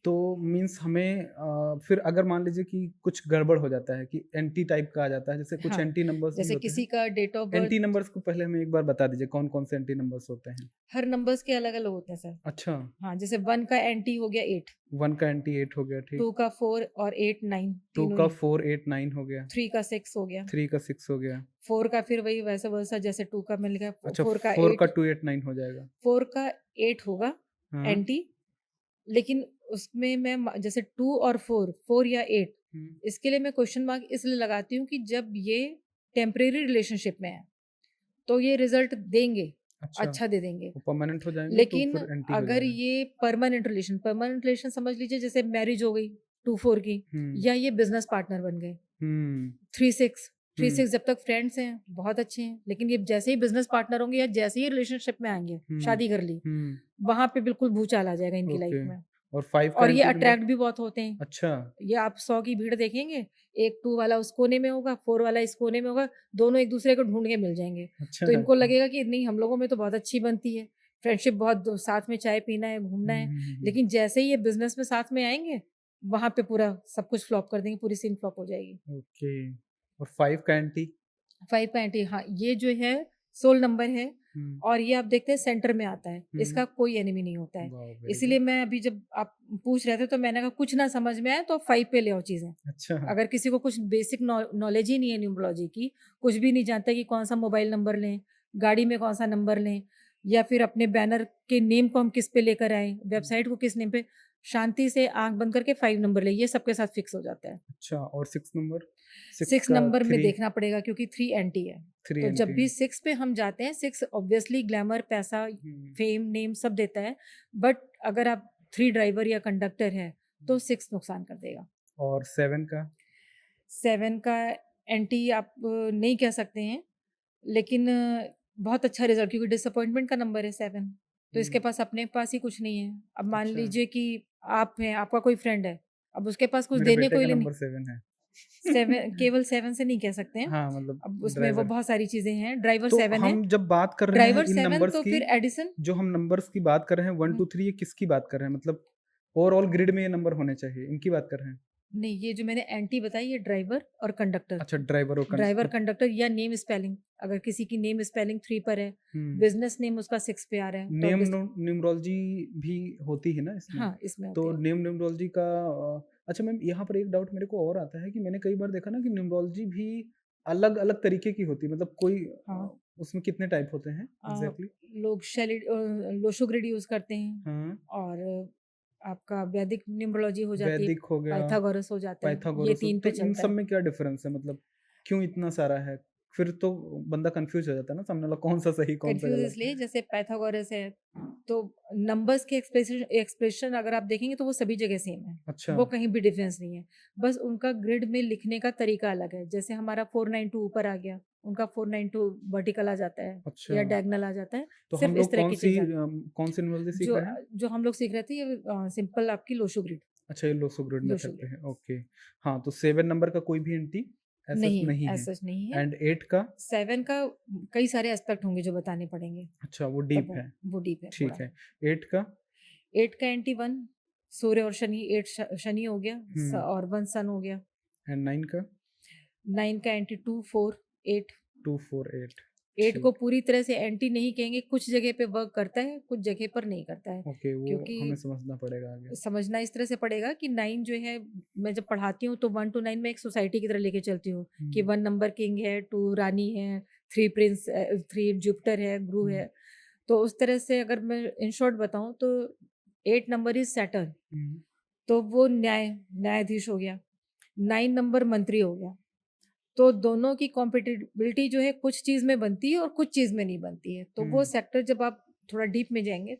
तो मीन्स हमें फिर अगर मान लीजिए कि कुछ गड़बड़ हो जाता है कि एंटी टाइप का आ जाता है, जैसे कुछ हाँ, एंटी नंबर्स भी जैसे होते हैं। किसी का date of anti birth, numbers को पहले हमें एक बार बता दीजिए कौन-कौन से एंटी नंबर्स होते हैं? हर नंबर्स के अलग-अलग होते हैं सर। अच्छा, हाँ, जैसे 1 का एंटी हो गया 8, 1 का एंटी 8 हो गया, ठीक। 2 का 4 और 8, 9 2 तीनों का ही, 4, 8, 9 हो गया, 3 का 6 हो गया, 3 का 6 हो गया। 4 का फिर वही वैसा वैसा जैसे 2 का मिल गया, अच्छा, 4 का 4 का 8, 2, 8, 9 हो जाएगा। 4 का 8 होगा हाँ। एंटी, लेकिन उसमें मैं जैसे 2 और 4, 4 या 8, हुँ। इसके लिए मैं क्वेश्चन मार्क इसलिए लगाती हूँ कि जब ये टेम्परेरी रिलेशनशिप में है, तो ये रिजल्ट देंगे, अच्छा, अच्छा दे देंगे। वो परमानेंट हो जाएँगे तो लेकिन फिर एंटी हो अगर जाएगा। ये परमानेंट रिलेशन समझ लीजिए, जैसे मैरिज हो गई 2-4 की, हुँ, या ये बिजनेस पार्टनर बन गए हुँ, 3-6, हुँ, 3-6 जब तक फ्रेंड्स हैं, बहुत अच्छे हैं, लेकिन ये जैसे ही बिजनेस पार्टनर होंगे या जैसे ही रिलेशनशिप में आएँगे, हुँ, शादी कर ली, हुँ, वहाँ पे बिल्कुल भूचाल आ जाएगा इनकी लाइफ ओके। में। और 5 का और ये एंटी नंबर? अट्रैक्ट भी बहुत होते हैं। अच्छा, ये आप 100 की भीड़ देखेंगे, एक 2 वाला उस कोने में होगा, 4 वाला इस कोने में होगा, दोनों एक दूसरे को ढूँढ के मिल जाएँगे। अच्छा, तो इनको अच्छा। लगेगा कि नहीं, हम लोगों में तो बहुत अच्छी बनती है, फ्रेंडशिप बहुत साथ में चाय पीना है, घूमना हुँ, है, हुँ, हुँ, हुँ। लेकिन जैसे ही ये बिज़नेस में साथ में आएँगे, वहाँ पे पूरा सब कुछ फ्लॉप कर देंगे, पूरी सीन फ्लॉप हो जाएगी। ओके। और 5 का एंटी? 5 का एंटी, हाँ, ये जो है सोल नंबर है, हुँ, और ये आप देखते हैं सेंटर में आता है, हुँ। इसका कोई एनिमी नहीं होता है। वाओ! Very good. इसीलिए मैं अभी जब आप पूछ रहे थे तो मैंने कहा कुछ ना समझ में आए तो 5 पे ले आओ चीज़ें। अच्छा, अगर किसी को कुछ बेसिक नॉलेज ही नहीं है न्यूमरोलॉजी की, कुछ भी नहीं जानता कि कौन-सा मोबाइल नंबर लें, गाड़ी में कौन-सा नंबर लें, या फिर अपने बैनर के नेम को हम किस पे लेकर आएँ, हुँ, वेबसाइट को किस नेम पे, शांति से आँख बंद करके 5 नंबर लें, ये सबके साथ फिक्स हो जाता है। अच्छा और 6 नंबर? 6 6 का नंबर में 3, देखना पड़ेगा क्योंकि 3 एंटी है। 3 तो जब एंटी भी है। 6 पे हम जाते हैं, 6 ऑब्वियसली ग्लैमर, पैसा, हुँ, फेम, नेम सब देता है। बट अगर आप 3 ड्राइवर या कंडक्टर हैं, तो हुँ। 6 नुकसान कर देगा। और 7 का? 7 का एंटी आप नहीं कह सकते हैं, लेकिन बहुत अच्छा रिज़ल्ट, क्योंकि डिसअपॉइंटमेंट का नंबर है 7, तो इसके हुँ, पास अपने पास ही कुछ नहीं है। अब मान अच्छा। लीजिए कि आप हैं, आपका कोई फ्रेंड है, अब उसके पास कुछ मेरे देने बेटे को का ही नहीं। नंबर 7 है। 7 केवल 7 से नहीं कह सकते हैं। हाँ, मतलब अब उसमें वो ड्राइवर। बहुत सारी चीज़ें हैं। ड्राइवर तो 7 है, हम जब बात कर रहे हैं ड्राइवर इन 7 नंबर्स तो की, फिर एडिसन। जो हम नंबर्स की बात कर रहे हैं 1, हुँ, 2, 3, ये किसकी बात कर रहे हैं? मतलब ओवरऑल ग्रिड में ये नंबर होने चाहिए, इनकी बात कर रहे हैं? नहीं, ये जो मैंने एंटी बताई, ये ड्राइवर और कंडक्टर। अच्छा, ड्राइवर और ड्राइवर, कंडक्टर या नेम स्पेलिंग, अगर किसी की नेम स्पेलिंग 3 पर है, हुँ। बिज़नेस नेम उसका 6 पे आ रहा है, तो नेम ऑब्वियसली न्यूमरोलॉजी भी होती है ना इसमें? हाँ, इसमें तो होती है। नेम न्यूमरोलॉजी का अच्छा मैम, यहाँ पर एक डाउट मेरे को और आता है कि मैंने कई बार देखा ना कि न्यूमरोलॉजी भी अलग-अलग तरीके की होती है। मतलब कोई हाँ, उसमें कितने टाइप होते हैं अ, एग्ज़ैक्टली? लोग लोशो ग्रिड यूज़ करते हैं, हाँ, और आपका वैदिक न्यूमरोलॉजी हो जाती है, वैदिक हो गया, पाइथागोरस हो जाता है, ये पाइथागोरस हो, 3 तो पे इन चलता सब है। में क्या डिफ़रेंस है? मतलब क्यों इतना सारा है? फिर तो बंदा कन्फ्यूज़ हो जाता है ना सामने वाला, कौन-सा सही, कौन-सा कन्फ्यूज़ गलत? इसलिए, जैसे पाइथागोरस है, तो नंबर्स के एक्सप्रेशन एक्सप्रेशन अगर आप देखेंगे तो वो सभी जगह सेम है। अच्छा, वो कहीं भी डिफरेंस नहीं है। बस उनका ग्रिड में लिखने का तरीका अलग है। जैसे हमारा 492 ऊपर आ गया, उनका 492 वर्टिकल आ जाता है अच्छा। या डायगोनल आ जाता है। तो हम सिर्फ़ इस लोग तरह की चीज़ आती कौन-सी न्यूमरोलॉजी है। सीख जो रहे हैं? जो हम लोग सीख रहे थे, ये सिंपल आपकी लोशो ग्रिड। अच्छा, ये लोसो ग्रिड लोशो मेथड पे ग्रिड। है, ओके। हाँ, तो 7 नंबर का कोई भी एंटी ऐसा नहीं, नहीं है। ऐसा सच नहीं है। एंड 8 का? 7 का कई सारे एस्पेक्ट होंगे जो बताने पड़ेंगे, अच्छा, वो तब डीप है, वो डीप है ठीक थोड़ा। है। 8 का? 8 का एंटी 1, सूर्य और शनि, 8 शनि हो गया, हुँ, और 1 सन हो गया। एंड 9 का? 9 का एंटी 2, 4, 8। 2, 4, 8 8 को ठीक, पूरी तरह से एंटी नहीं कहेंगे, कुछ जगह पे वर्क करता है, कुछ जगह पर नहीं करता है। ओके, वो क्योंकि हमें समझना पड़ेगा आगे। समझना इस तरह से पड़ेगा कि 9 जो है, मैं जब पढ़ाती हूँ तो 1 टू 9 मैं एक सोसाइटी की तरह लेके चलती हूँ कि हुँ, 1 नंबर किंग है, 2 रानी है, 3 प्रिंस, 3 जुपिटर है, गुरु हुँ, है। तो उस तरह से अगर मैं इन शॉर्ट बताऊँ तो 8 नंबर इज़ सैटर्न, हुँ, तो वो न्यायाधीश हो गया। 9 नंबर मंत्री हो गया। तो दोनों की कॉम्पेटिबिलिटी जो है कुछ चीज़ में बनती है और कुछ चीज़ में नहीं बनती है। तो वो हुँ, सेक्टर जब आप थोड़ा डीप में जाएँगे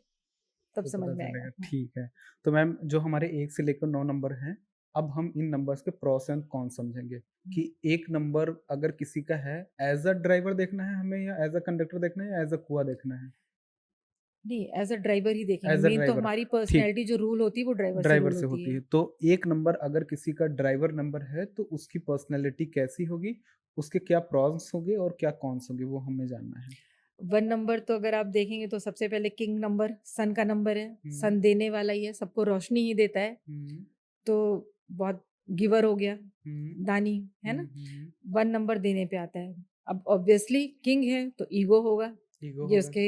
तब तो समझ पता में आएगा। चलेगा, हाँ। ठीक है। तो मैम जो हमारे 1 से लेकर 9 नंबर हैं, अब हम इन नंबर्स के प्रोस एंड कॉन्स समझेंगे कि एक नंबर अगर किसी का है, एज़ अ ड्राइवर देखना है हमें या एज़ अ कंडक्टर देखना है या एज़ अ कुआ देखना है? नहीं, एज़ अ ड्राइवर ही देखेंगे, एज़ अ मेन तो ड्राइवर, हमारी ठीक, पर्सनैलिटी जो रूल होती है वो ड्राइवर से ड्राइवर रूल से होती होती है। है। तो एक नंबर अगर किसी का ड्राइवर नंबर है तो उसकी पर्सनैलिटी कैसी होगी? उसके क्या प्रॉस होंगे और क्या कॉन्स होंगे वो हमें जानना है। 1 नंबर तो अगर आप देखेंगे तो सबसे पहले किंग नंबर, सन का नंबर है, हुँ, सन देने वाला ही है, सबको रोशनी ही देता है, हुँ, तो बहुत गिवर हो गया, हुँ, दानी, है हुँ, ना? हुँ। 1 नंबर देने पे आता है। अब ऑब्वियसली किंग है तो ईगो होगा, ईगो ये होगा। उसके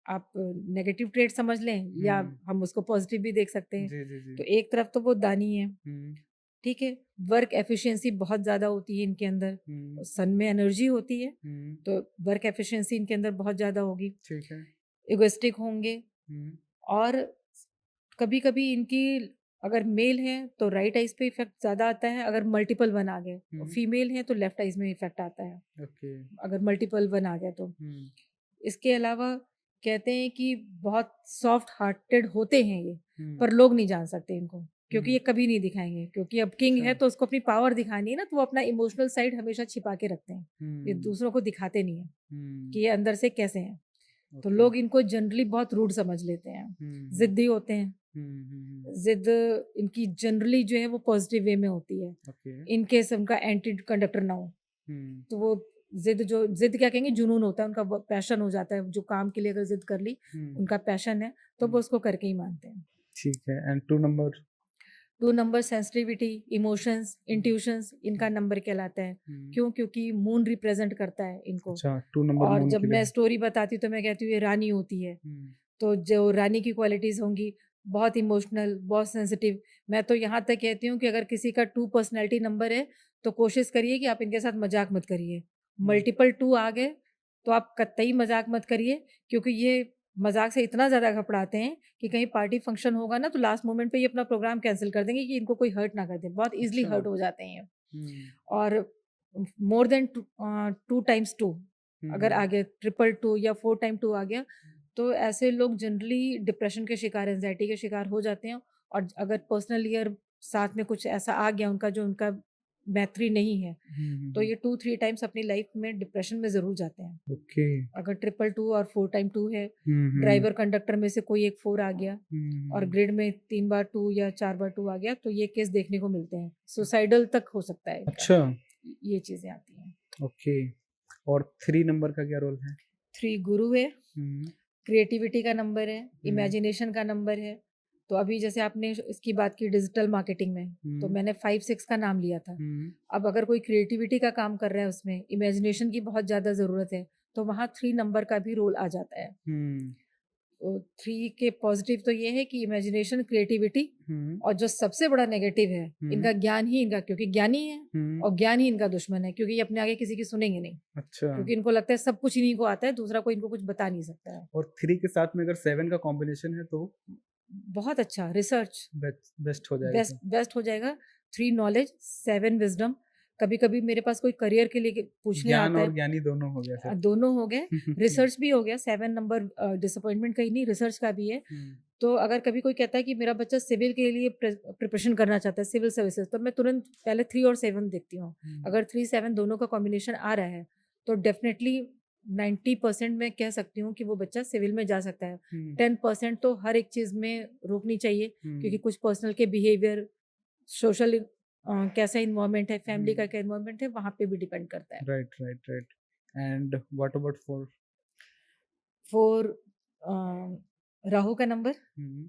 आप नेगेटिव ट्रेट समझ लें या हुँ। हम उसको पॉजिटिव भी देख सकते हैं। जी, जी, जी। तो एक तरफ तो वो दानी है, हुँ, ठीक है? वर्क एफिशिएंसी बहुत ज़्यादा होती है इनके अंदर, हुँ, सन में एनर्जी होती है, हुँ। तो वर्क एफिशिएंसी इनके अंदर बहुत ज़्यादा होगी। ठीक है। इगोइस्टिक होंगे हुँ, और कभी-कभी इनकी अगर मेल हैं तो राइट आइज़ पे इफ़ेक्ट ज़्यादा आता है, अगर मल्टीपल 1 आ गए और हुँ। फीमेल हैं तो लेफ्ट आइज़ में इफ़ेक्ट आता है, ओके। अगर मल्टीपल 1 आ गया तो। हुँ, इसके अलावा कहते हैं कि बहुत सॉफ्ट हार्टेड होते हैं ये, हुँ, पर लोग नहीं जान सकते इनको, क्योंकि हुँ। ये कभी नहीं दिखाएँगे, क्योंकि अब किंग अच्छा। है तो उसको अपनी पावर दिखानी है ना, तो वो अपना इमोशनल साइड हमेशा छिपा के रखते हैं। ये हुँ, दूसरों को दिखाते नहीं हैं कि हुँ। ये अंदर से कैसे हैं। तो ओके। लोग इनको जनरली बहुत रूड समझ लेते हैं, हुँ, हुँ। ज़िद्दी होते हैं। हुँ, हुँ, हुँ। ज़िद इनकी जनरली जो है वो पॉज़िटिव वे में होती है, ओके। इन केस उनका एंटी कंडक्टर ना हो। हुँ, तो वो ज़िद क्या कहेंगे, जुनून होता है उनका, वो पैशन हो जाता है, जो काम के लिए अगर ज़िद कर ली, हुँ, उनका पैशन है, तो वो हुँ। उसको करके ही मानते हैं। ठीक है and 2 number? 2 number sensitivity, emotions, hmm, intuitions इनका हुँ, नंबर कहलाता है। हुँ। क्यों? क्योंकि मून रिप्रेज़ेंट करता है इनको। अच्छा 2 नंबर और मून जब के लिए मैं है। स्टोरी बताती हूँ तो मैं कहती हूँ ये रानी होती है। हुँ, तो जो रानी की क्वालिटीज़ होंगी, बहुत इमोशनल, बहुत सेंसिटिव। मैं तो यहाँ तक कहती हूँ कि अगर किसी का 2 पर्सनैलिटी नंबर है, तो कोशिश करिए कि आप इनके साथ मज़ाक मत करिए। हुँ। मल्टीपल 2 आ गए, तो आप कतई मज़ाक मत करिए, क्योंकि ये मज़ाक से इतना ज़्यादा घबराते हैं कि कहीं पार्टी फंक्शन होगा ना, तो लास्ट मोमेंट पे ये अपना प्रोग्राम कैंसल कर देंगे कि इनको कोई हर्ट ना कर दे। बहुत ईज़िली अच्छा। हर्ट हो जाते हैं ये। हुँ, और मोर देन 2 टाइम्स 2 हुँ, अगर आ हुँ। गया, ट्रिपल 2 या 4 टाइम 2 आ गया, तो ऐसे लोग जनरली डिप्रेशन के शिकार, एंग्ज़ायटी के शिकार हो जाते हैं। और अगर पर्सनल ईयर साथ में कुछ ऐसा आ गया उनका जो उनका मैत्री नहीं है, हुँ, हुँ, तो हुँ। ये 2-3 टाइम्स अपनी लाइफ़ में डिप्रेशन में ज़रूर जाते हैं। ओके। अगर ट्रिपल 2 और 4 टाइम 2 है, हुँ, हुँ। ड्राइवर कंडक्टर में से कोई एक 4 आ गया हुँ, और हुँ, ग्रिड में 3 बार 2 या 4 बार 2 आ गया, तो ये केस देखने को मिलते हैं। सुसाइडल तक हो सकता है इनका। अच्छा, ये चीज़ें आती हैं। ओके और 3 नंबर का क्या रोल है? 3 गुरु है, हुँ, क्रिएटिविटी का नंबर है, हुँ, इमेजिनेशन का नंबर है। तो अभी जैसे आपने इसकी बात की डिजिटल मार्केटिंग में, तो हुँ, मैंने 5-6 का नाम लिया था। हुँ, अब अगर कोई क्रिएटिविटी का काम कर रहा है उसमें, इमेजिनेशन की बहुत ज़्यादा ज़रूरत है, तो वहाँ 3 नंबर का भी रोल आ जाता है। हुँ, तो 3 के पॉज़िटिव तो ये है कि इमेजिनेशन, क्रिएटिविटी, हुँ, और जो सबसे बड़ा नेगेटिव है, हुँ, इनका ज्ञान ही इनका, क्योंकि ज्ञानी है हुँ, और ज्ञान ही इनका दुश्मन है, क्योंकि ये अपने आगे किसी की सुनेंगे नहीं। अच्छा क्योंकि इनको लगता है सब कुछ इन्हीं को आता है, दूसरा कोई इनको कुछ बता नहीं सकता है। और 3 के साथ में अगर 7 का कॉम्बिनेशन है तो बहुत अच्छा रिसर्च, बेस्ट हो जाएगा बेस्ट तो? बेस्ट हो जाएगा। 3 नॉलेज, 7 विज़डम। कभी-कभी मेरे पास कोई करियर के लिए पूछने ज्ञान आता है, और ज्ञानी दोनों हो गया फिर। दोनों हो गए, हुँ, रिसर्च भी हो गया, 7 नंबर डिसअपॉइंटमेंट कहीं नहीं, रिसर्च का भी है। हुँ, तो अगर कभी कोई कहता है कि मेरा बच्चा सिविल के लिए प्रिपरेशन करना चाहता है, सिविल सर्विसेज़, तो मैं तुरंत पहले 3 और 7 देखती हूँ। हुँ, अगर 3-7 दोनों का कॉम्बिनेशन आ रहा है, तो डेफ़िनेटली 90% मैं कह सकती हूँ कि वो बच्चा सिविल में जा सकता है। हुँ, 10% तो हर एक चीज़ में रोकनी चाहिए, क्योंकि हुँ, कुछ पर्सनल के बिहेवियर, सोशल कैसा एनवायरनमेंट है, फैमिली का हुँ, क्या एनवायरनमेंट है, वहाँ पे भी डिपेंड करता है। Right, right, right and what about 4? 4 Rahu का नंबर, हुँ,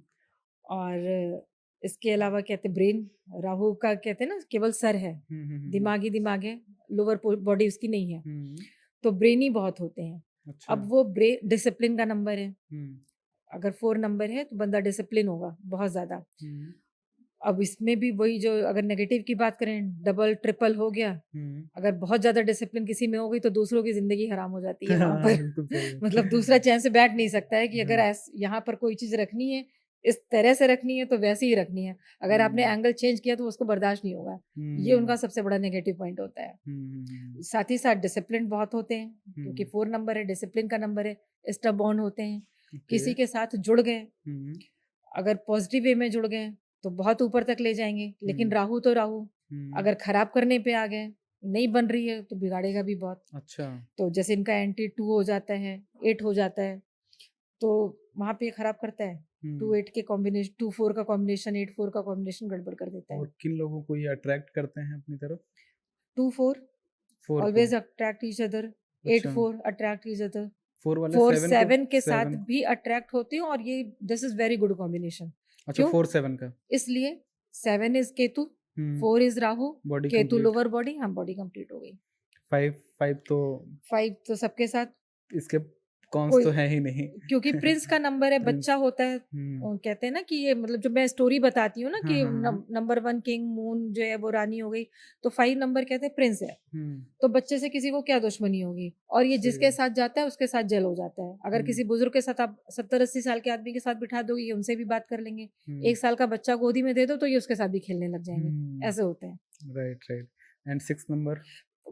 और इसके अलावा कहते हैं ब्रेन, राहु का कहते हैं ना केवल सर है, हुँ, हुँ, हुँ, हुँ, दिमाग ही दिमाग है, लोअर बॉडी उसकी नहीं है, हुँ, तो ब्रेनी बहुत होते हैं। अच्छा, अब वो ब्रे डिसिप्लिन का नंबर है, हुँ, अगर 4 नंबर है तो बंदा डिसिप्लिन होगा बहुत ज़्यादा। हुँ, अब इसमें भी वही, जो अगर नेगेटिव की बात करें, डबल ट्रिपल हो गया, हुँ। अगर बहुत ज़्यादा डिसिप्लिन किसी में हो गई तो दूसरों की ज़िंदगी हराम हो जाती है वहाँ हाँ, पर। बिल्कुल सही है। मतलब दूसरा चैन से बैठ नहीं सकता है कि अगर हाँ, यहाँ पर कोई चीज़ रखनी है, इस तरह से रखनी है तो वैसे ही रखनी है। अगर आपने हुँ, एंगल चेंज किया तो उसको बर्दाश्त नहीं होगा। ये उनका हुँ, सबसे बड़ा नेगेटिव पॉइंट होता है। हुँ, हुँ, साथ ही साथ डिसिप्लिन बहुत होते हैं, क्योंकि हुँ, 4 नंबर है, डिसिप्लिन का नंबर है, स्टबॉर्न होते हैं। ओके, किसी के साथ जुड़ गए, हुँ, अगर पॉजिटिव वे में जुड़ गए, तो बहुत ऊपर तक ले जाएँगे। लेकिन हुँ, राहु तो राहु, हुँ। अगर खराब करने पे आ गए, नहीं बन रही है तो बिगाड़ेगा भी बहुत। अच्छा। तो जैसे इनका एंटी 2 हो जाता है, 8 हो जाता है, तो वहाँ पे ये खराब करता है। हुँ। 2-8 के कॉम्बिनेशन 2-4 का कॉम्बिनेशन, 8-4 का कॉम्बिनेशन गड़बड़ कर देता है। और किन लोगों को ये अट्रैक्ट करते हैं अपनी तरफ? 2-4 4 को? ऑलवेज़ अट्रैक्ट ईच अदर, अच्छा, 8-4 अट्रैक्ट ईच अदर, 4 वाले 7 को 4-7 के साथ 7 भी अट्रैक्ट होते हैं और ये this is very good combination. अच्छा क्यों? 4-7 का। इसलिए 7 is Ketu, hmm, 4 is Rahu, body Ketu complete. Lower body, हाँ, बॉडी कंप्लीट हो गई। 5 5 तो 5 तो सबके साथ इसके कॉन्स कोई तो हैं ही नहीं। क्योंकि प्रिंस का नंबर है, बच्चा प्रिंस होता है। हुँ। कहते हैं ना कि ये मतलब जो मैं स्टोरी बताती हूँ ना हाँ, कि हाँ, हाँ। नंबर 1 किंग मून जो है वो रानी हो गई, तो 5 नंबर कहते हैं प्रिंस है। हुँ, तो बच्चे से किसी को क्या दुश्मनी होगी? और ये सही जिसके है। साथ जाता है उसके साथ जेल हो जाता है। अगर हुँ, किसी बुजुर्ग के साथ आप 70-80 साल के आदमी के साथ बिठा दोगे, ये उनसे भी बात कर लेंगे। हुँ, 1 साल का बच्चा गोदी में दे दो तो ये उसके साथ भी खेलने लग जाएँगे। हुँ। ऐसे होते हैं। Right, right and 6 number?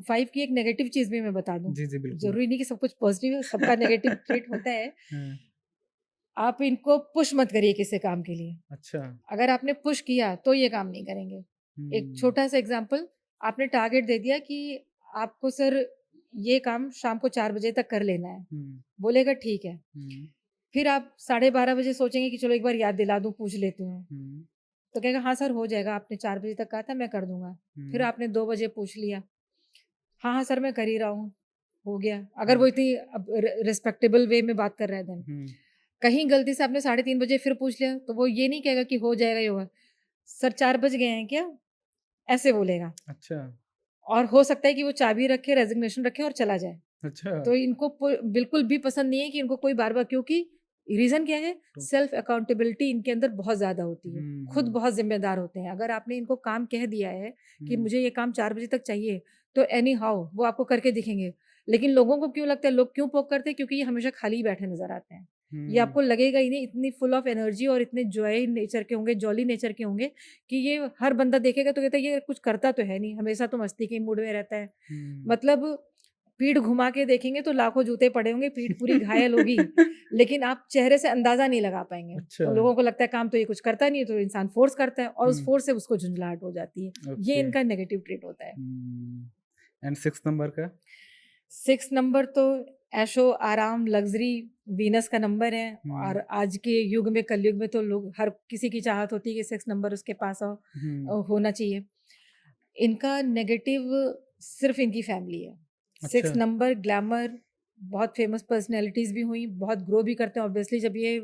5 की एक नेगेटिव चीज़ भी मैं बता दूँ। जी, जी, बिल्कुल। ज़रूरी नहीं कि सब कुछ पॉज़िटिव है, सबका नेगेटिव ट्रेट होता है। हाँ, आप इनको पुश मत करिए किसी काम के लिए। अच्छा। अगर आपने पुश किया तो ये काम नहीं करेंगे। एक हुँ, छोटा-सा एग्ज़ाम्पल, आपने टारगेट दे दिया कि आपको सर ये काम शाम को 4 बजे तक कर लेना है। हुँ, बोलेगा ठीक है। हुँ, फिर आप साढ़े 12 बजे सोचेंगे कि चलो एक बार याद दिला दूँ, पूछ लेती हूँ। हुँ, तो कहेगा हाँ सर हो जाएगा, आपने 4 बजे तक कहा था मैं कर दूँगा। फिर हुँ, आपने 2 बजे पूछ लिया, हाँ, हाँ सर मैं कर ही रहा हूँ, हो गया। अगर हुँ, वो इतनी अब रिस्पेक्टेबल वे में बात कर रहा है देन। हुँ, कहीं गलती से आपने साढ़े 3 बजे फिर पूछ लिया, तो वो ये नहीं कहेगा कि हो जाएगा ही होगा। सर 4 बज गए हैं क्या? ऐसे बोलेगा। अच्छा, और हो सकता है कि वो चाबी रखे, रेज़िग्नेशन रखे और चला जाए। अच्छा। तो इनको बिल्कुल भी पसंद नहीं है कि इनको कोई बार-बार, क्योंकि रीज़न क्या है? तो सेल्फ अकाउंटेबिलिटी इनके अंदर बहुत ज़्यादा होती है। हुँ, खुद हुँ, बहुत ज़िम्मेदार होते हैं। अगर आपने इनको काम कह दिया है कि हुँ, मुझे ये काम 4 बजे तक चाहिए, तो एनी हाउ वो आपको करके दिखेंगे। लेकिन लोगों को क्यों लगता है, लोग क्यों पोक करते हैं? क्योंकि ये हमेशा खाली ही बैठे नज़र आते हैं। ये हुँ, आपको लगेगा ही नहीं, इतनी फुल ऑफ एनर्जी और इतने जॉय नेचर के होंगे, जॉली नेचर के होंगे कि ये हर बंदा देखेगा तो कहता है ये कुछ करता तो है नहीं, हमेशा तो मस्ती के मूड में रहता है। हुँ। मतलब पीठ घुमा के देखेंगे तो लाखों जूते पड़े होंगे, पीठ पूरी घायल होगी, लेकिन आप चेहरे से अंदाज़ा नहीं लगा पाएँगे। अच्छा, तो लोगों को लगता है काम तो ये कुछ करता नहीं है, तो इंसान फ़ोर्स करता है और उस हुँ, फ़ोर्स से उसको झुँझलाहट हो जाती है। ये ओके, इनका नेगेटिव ट्रेट होता है। हुँ, एंड 6 नंबर का? 6 नंबर तो ऐशो आराम, लग्ज़री, वीनस का नंबर है हुँ, और आज के युग में, कलयुग में तो लोग हर किसी की चाहत होती है कि 6 नंबर उसके पास हो, हुँ, होना चाहिए। इनका नेगेटिव सिर्फ़ इनकी फैमिली है। अच्छा, 6 नंबर ग्लैमर, बहुत फ़ेमस पर्सनैलिटीज़ भी हुई, बहुत ग्रो भी करते हैं ऑब्वियसली जब ये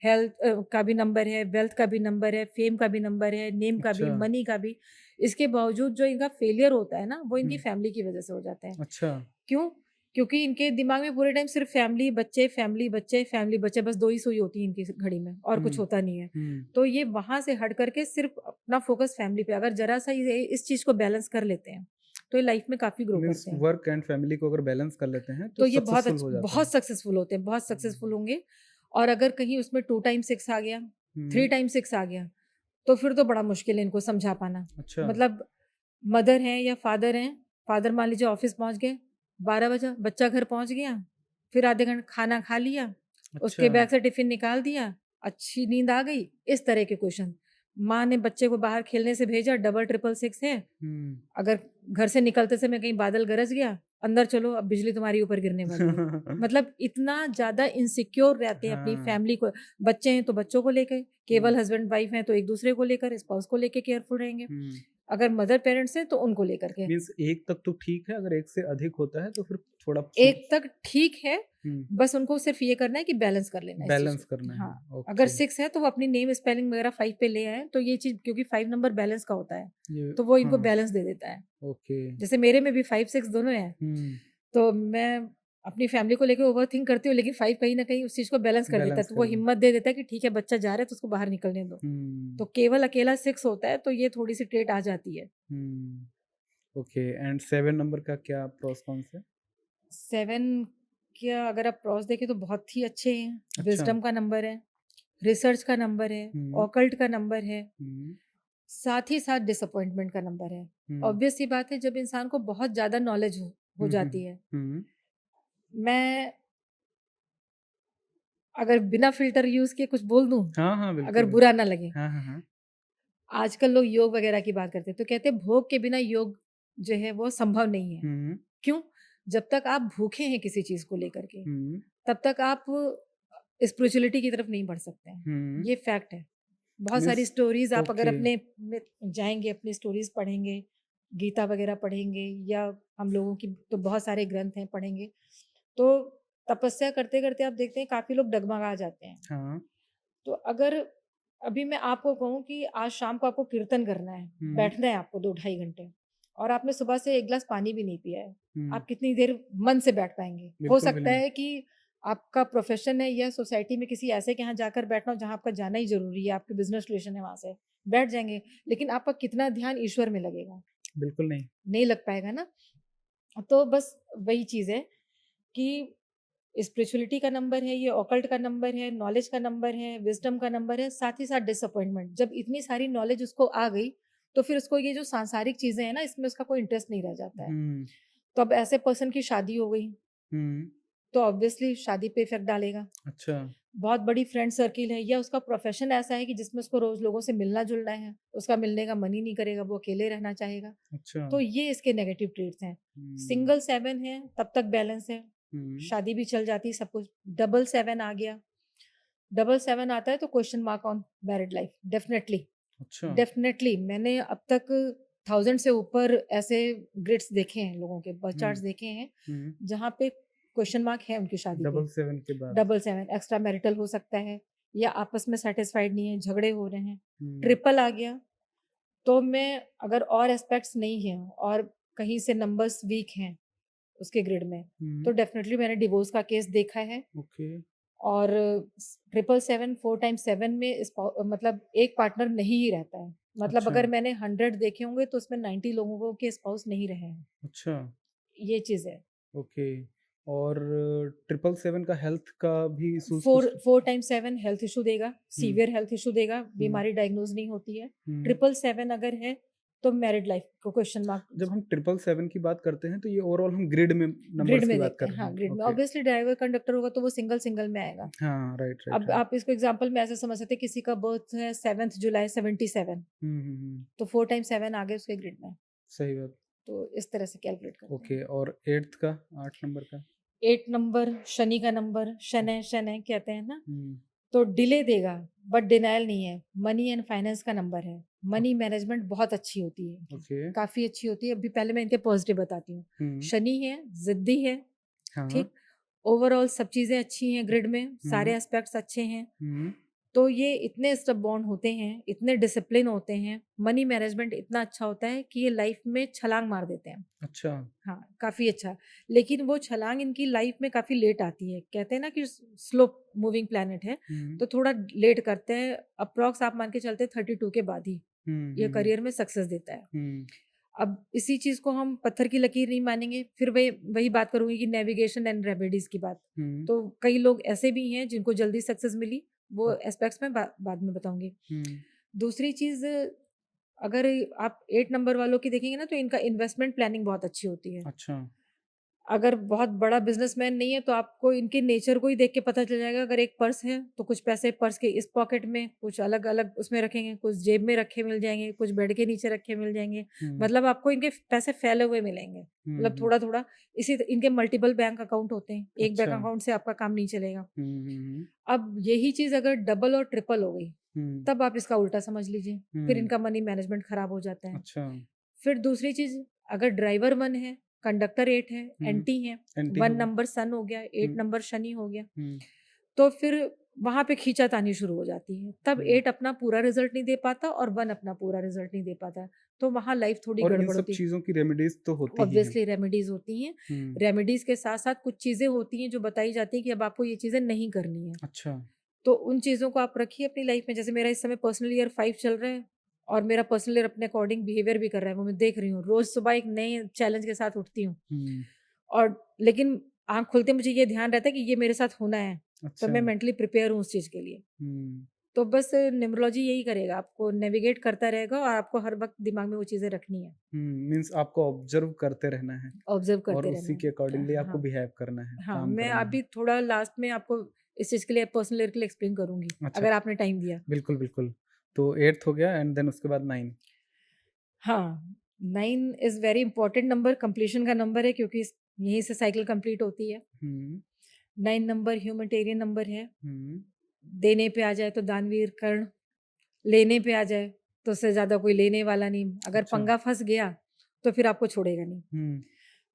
हेल्थ का भी नंबर है, वेल्थ का भी नंबर है, फ़ेम का भी नंबर है, नेम का भी, अच्छा, मनी का भी। इसके बावजूद जो इनका फेलियर होता है ना, वो हुँ, इनकी फैमिली की वज़ह से हो जाता है। अच्छा, क्यों? क्योंकि इनके दिमाग में पूरे टाइम सिर्फ़ फैमिली, बच्चे, फैमिली, बच्चे, फैमिली, बच्चे, बस 2 ही सुई होती है इनकी घड़ी में और कुछ हुँ, होता नहीं है। हुँ, तो ये वहाँ से हट करके सिर्फ़ अपना फ़ोकस फैमिली पे, अगर ज़रा-सा ये इस चीज़ को बैलेंस कर लेते हैं, तो ये लाइफ़ में काफ़ी ग्रो मीन्स करते हैं। वर्क एंड फैमिली को अगर बैलेंस कर लेते हैं, तो तो ये सक्सेसफुल हो जाते बहुत हैं। सक्सेसफुल होते हैं, बहुत सक्सेसफुल हुँ, होंगे। और अगर कहीं उसमें 2 टाइम्स 6 आ गया, हुँ, 3 टाइम्स 6 आ गया, तो फिर तो बड़ा मुश्किल है इनको समझा पाना। अच्छा, मतलब मदर हैं या फादर हैं, फादर मान लीजिए ऑफ़िस पहुँच गए, 12 बजा, बच्चा घर पहुँच गया, फिर आधे घंटे खाना खा लिया, अच्छा, उसके बैग से टिफ़िन निकाल दिया, अच्छी नींद आ गई, इस तरह के क्वेश्चन। माँ ने बच्चे को बाहर खेलने से भेजा, डबल ट्रिपल 6 है, हुँ। अगर घर से निकलते समय कहीं बादल गरज गया, अंदर चलो अब बिजली तुम्हारे ऊपर गिरने वाली है। मतलब इतना ज़्यादा इनसिक्योर रहते हैं अपनी हाँ, फैमिली को, बच्चे हैं तो बच्चों को लेके, हुँ, केवल हस्बैंड वाइफ हैं तो एक-दूसरे को लेकर, स्पाउस को लेके केयरफुल रहेंगे। हुँ। अगर मदर पेरेंट्स हैं तो उनको लेकर के। मीन्स 1 तक तो ठीक है, अगर 1 से अधिक होता है तो फिर थोड़ा 1 तक ठीक है, हुँ, बस उनको सिर्फ़ ये करना है कि बैलेंस कर लेना है इस चीज़ बैलेंस को। करना है। हाँ, अगर ओके, 6 है तो वो अपनी नेम स्पेलिंग वगैरह 5 पे ले आएँ, तो ये चीज़ क्योंकि 5 नंबर बैलेंस का होता है, ये तो वो इनको हाँ, बैलेंस दे देता है। ओके। जैसे मेरे में भी 5-6 दोनों हैं, हुँ, तो मैं अपनी फैमिली को लेके ओवरथिंक करती हूँ, लेकिन 5 कहीं न कहीं उस चीज़ को बैलेंस कर देता है, बैलेंस तो वो कर दे। हिम्मत दे देता है कि ठीक है बच्चा जा रहा है तो उसको बाहर निकलने दो। तो हुँ, केवल अकेला 6 होता है, तो ये थोड़ी-सी ट्रेट आ जाती है। हुँ, ओके एंड 7 नंबर का क्या प्रोस कॉन्स है? 7 क्या अगर आप प्रॉस देखें तो बहुत ही अच्छे हैं, अच्छा, विज़डम का नंबर है, रिसर्च का नंबर है, हुँ, ऑकल्ट का नंबर है, हुँ, साथ ही साथ डिसअपॉइंटमेंट का नंबर है। हुँ, ऑब्वियस सी बात है जब इंसान को बहुत ज़्यादा नॉलेज हो हुँ, हुँ, जाती है। हुँ, मैं अगर बिना फ़िल्टर यूज़ किए कुछ बोल दूँ, हाँ, हाँ, अगर बिल्कुल, बुरा ना लगे। हाँ, हाँ, हाँ, आजकल लोग योग वगैरह की बात करते हैं, तो कहते हैं भोग के बिना योग जो है वो संभव नहीं है। हुँ, क्यों? जब तक आप भूखे हैं किसी चीज़ को लेकर के, हुँ, तब तक आप स्पिरिचुअलिटी की तरफ नहीं बढ़ सकते हैं। हुँ। ये फैक्ट है। बहुत मीन्स सारी स्टोरीज़ आप अगर ओके। अपने में जाएँगे, अपनी स्टोरीज़ पढ़ेंगे, गीता वगैरह पढ़ेंगे या हम लोगों की तो बहुत सारे ग्रंथ हैं पढ़ेंगे, तो तपस्या करते-करते आप देखते हैं काफ़ी लोग डगमगा जाते हैं। हाँ। तो अगर अभी मैं आपको कहूँ कि आज शाम को आपको कीर्तन करना है, हुँ, बैठना है आपको 2 ढाई घंटे और आपने सुबह से 1 ग्लास पानी भी नहीं पिया है, हुँ। आप कितनी देर मन से बैठ पाएँगे? हो बिल्कुल भी सकता नहीं। है कि आपका प्रोफ़ेशन है या सोसाइटी में किसी ऐसे के यहाँ जाकर बैठना हो जहाँ आपका जाना ही ज़रूरी है, आपकी बिज़नेस रिलेशन है वहाँ से, बैठ जाएँगे, लेकिन आपका कितना ध्यान ईश्वर में लगेगा? बिल्कुल नहीं। नहीं लग पाएगा ना। तो बस वही चीज़ है कि स्पिरिचुअलिटी का नंबर है, ये ऑकल्ट का नंबर है, नॉलेज का नंबर है, विज़डम का नंबर है, साथ ही साथ डिसअपॉइंटमेंट। जब इतनी सारी नॉलेज उसको आ गई, तो फिर उसको ये जो सांसारिक चीज़ें हैं ना, इसमें उसका कोई इंटरेस्ट नहीं रह जाता है। हुँ, तो अब ऐसे पर्सन की शादी हो गई, हुँ। तो ऑब्वियसली शादी पे इफ़ेक्ट डालेगा। अच्छा, बहुत बड़ी फ्रेंड सर्किल है या उसका प्रोफ़ेशन ऐसा है कि जिसमें उसको रोज़ लोगों से मिलना-जुलना है, उसका मिलने का मन ही नहीं करेगा, वो अकेले रहना चाहेगा। अच्छा। तो ये इसके नेगेटिव ट्रेट्स हैं। हुँ, सिंगल 7 है, तब तक बैलेंस है, हुँ। शादी भी चल जाती है सब कुछ। डबल 7 आ गया, डबल 7 आता है तो question mark on married life definitely, अच्छा। डेफ़िनेटली मैंने अब तक 1000 से ऊपर ऐसे ग्रिड्स देखे हैं लोगों के बर्थ हुँ, चार्ट्स देखे हैं, हुँ। जहाँ पे क्वेश्चन मार्क है उनकी शादी पे। डबल 7 के बाद। डबल 7 एक्स्ट्रा मैरिटल हो सकता है या आपस में सैटिस्फाइड नहीं है, झगड़े हो रहे हैं। हुँ, ट्रिपल आ गया, तो मैं अगर और एस्पेक्ट्स नहीं हैं और कहीं से नंबर्स वीक हैं उसके ग्रिड में, तो हुँ। डेफ़िनेटली मैंने डिवोर्स का केस देखा है ओके। और ट्रिपल 7 4 टाइम्स 7 में मतलब एक पार्टनर नहीं ही रहता है। मतलब अच्छा, अगर मैंने 100 देखे होंगे तो उसमें 90 लोगों के स्पाउस नहीं रहे हैं। अच्छा। ये चीज़ है। ओके। और 777 का हेल्थ का भी इश्यूज़ 4 कुछ? 4 टाइम्स 7 हेल्थ इश्यू देगा, हुँ, सीवियर हेल्थ इश्यू देगा, हुँ, बीमारी डायग्नोज़ नहीं होती है। हुँ। ट्रिपल 7 अगर है, तो मैरिड लाइफ को क्वेश्चन मार्क जब हम 777 की बात करते हैं तो ये ओवरऑल हम ग्रिड में ग्रिड नंबर्स की में बात देखते कर हैं। रहे हाँ, हैं। ग्रिड में ओके। ऑब्वियसली ड्राइवर कंडक्टर होगा तो वो सिंगल-सिंगल में आएगा। हाँ, राइट, राइट, अब राइट। आप इसको एग्ज़ाम्पल में ऐसे समझ सकते हैं किसी का बर्थ है 7th जुलाई 77 हुँ, हुँ, हुँ। तो 4 टाइम्स 7 आ गए उसके ग्रिड में। सही बात। तो इस तरह से कैलकुलेट करते हैं। ओके और 8th का 8 नंबर का? 8 नंबर शनि का नंबर, शनै-शनै कहते हैं ना, हुँ, तो डिले देगा बट डिनायल नहीं है। मनी एंड फाइनेंस का नंबर है। ओ मनी मैनेजमेंट बहुत अच्छी होती है इनकी, ओके। काफ़ी अच्छी होती है। अभी पहले मैं इनके पॉज़िटिव बताती हूँ। हुँ, शनि है, ज़िद्दी है, हाँ। ठीक? ओवरऑल सब चीज़ें अच्छी हैं ग्रिड में, हुँ, सारे एस्पेक्ट्स अच्छे हैं। हुँ। तो ये इतने स्टबबॉर्न होते हैं, इतने डिसिप्लिन होते हैं, मनी मैनेजमेंट इतना अच्छा होता है कि ये लाइफ़ में छलांग मार देते हैं। अच्छा। हाँ, काफ़ी अच्छा। लेकिन वो छलांग इनकी लाइफ़ में काफ़ी लेट आती है। कहते हैं ना कि स्लो मूविंग प्लैनेट है, हुँ, तो थोड़ा लेट करते हैं। अप्रॉक्स आप मान के चलते हैं 32 के बाद ही हुँ, ये हुँ, हुँ, करियर में सक्सेस देता है। हुँ, अब इसी चीज़ को हम पत्थर की लकीर नहीं मानेंगे, फिर वही वही बात करूँगी कि नेविगेशन एंड रेमेडीज़ की बात। हुँ, तो कई लोग ऐसे भी हैं जिनको जल्दी सक्सेस मिली, वो ओ एस्पेक्ट्स मैं बाद में बताऊँगी। हुँ, दूसरी चीज़, अगर आप 8 नंबर वालों की देखेंगे ना तो इनका इन्वेस्टमेंट प्लानिंग बहुत अच्छी होती है। अच्छा। अगर बहुत बड़ा बिज़नेसमैन नहीं है तो आपको इनके नेचर को ही देख के पता चल जाएगा। अगर एक पर्स है तो कुछ पैसे पर्स के इस पॉकेट में, कुछ अलग-अलग उसमें रखेंगे, कुछ जेब में रखे मिल जाएँगे, कुछ बेड के नीचे रखे मिल जाएँगे। हुँ, मतलब आपको इनके पैसे फैले हुए मिलेंगे। हुँ, मतलब हुँ। थोड़ा-थोड़ा इनके मल्टीपल बैंक अकाउंट होते हैं। एक बैंक अच्छा। अकाउंट से आपका काम नहीं चलेगा। हुँ, हुँ, हुँ, अब यही चीज़ अगर डबल और ट्रिपल हो गई, हुँ, तब आप इसका उल्टा समझ लीजिए। फिर हुँ। इनका मनी मैनेजमेंट खराब हो जाता है। अच्छा। फिर दूसरी चीज़, अगर ड्राइवर 1 है, कंडक्टर 8 है, हुँ, एंटी है, एंटी 1 हो गया। नंबर सन हो गया, 8 हुँ, नंबर शनि हो गया, हुँ, तो फिर वहाँ पे खींचातानी शुरू हो जाती है। तब हुँ। 8 अपना पूरा रिज़ल्ट नहीं दे पाता और 1 अपना पूरा रिज़ल्ट नहीं दे पाता है। तो वहाँ लाइफ़ थोड़ी और इन गड़बड़ सब होती है। चीज़ों की रेमेडीज़ तो होती ही हैं। ऑब्वियसली रेमेडीज़ होती हैं। हुँ, रेमेडीज़ के साथ-साथ कुछ चीज़ें होती हैं जो बताई जाती हैं कि अब आपको ये चीज़ें नहीं करनी है। अच्छा। तो उन चीज़ों को आप रखिए अपनी लाइफ़ में। जैसे मेरा इस समय पर्सनल ईयर 5 चल रहा है और मेरा पर्सनल ईयर अपने अकॉर्डिंग बिहेवियर भी कर रहा है, वो मैं देख रही हूँ। रोज़ सुबह एक नए चैलेंज के साथ उठती हूँ हुँ, और लेकिन आँख खुलते मुझे ये ध्यान रहता है कि ये मेरे साथ होना है, तो अच्छा। मैं मेंटली प्रिपेयर हूँ उस चीज़ के लिए। हुँ, तो बस न्यूमरोलॉजी यही करेगा, आपको नेविगेट करता रहेगा और आपको हर वक़्त दिमाग में वो चीज़ें रखनी है, हुँ, मीन्स आपको ऑब्ज़र्व करते रहना है ऑब्ज़र्व और करते रहना उसी के है। अकॉर्डिंगली आपको हाँ, बिहेव करना है, हाँ, काम मैं करना है। अभी थोड़ा लास्ट में आपको इस चीज़ के लिए पर्सनल ईयर के लिए एक्सप्लेन करूँगी, अच्छा, अगर आपने टाइम दिया। बिल्कुल, बिल्कुल। तो 8th हो गया एंड देन उसके बाद 9। हाँ, 9 is very important number, completion का नंबर है क्योंकि यहीं से साइकिल कंप्लीट होती है। हुँ, 9 नंबर ह्यूमैनिटेरियन नंबर है। हुँ, देने पे आ जाए तो दानवीर कर्ण, लेने पे आ जाए तो उससे ज़्यादा कोई लेने वाला नहीं। अगर अच्छा। पंगा फँस गया तो फिर आपको छोड़ेगा नहीं। हुँ,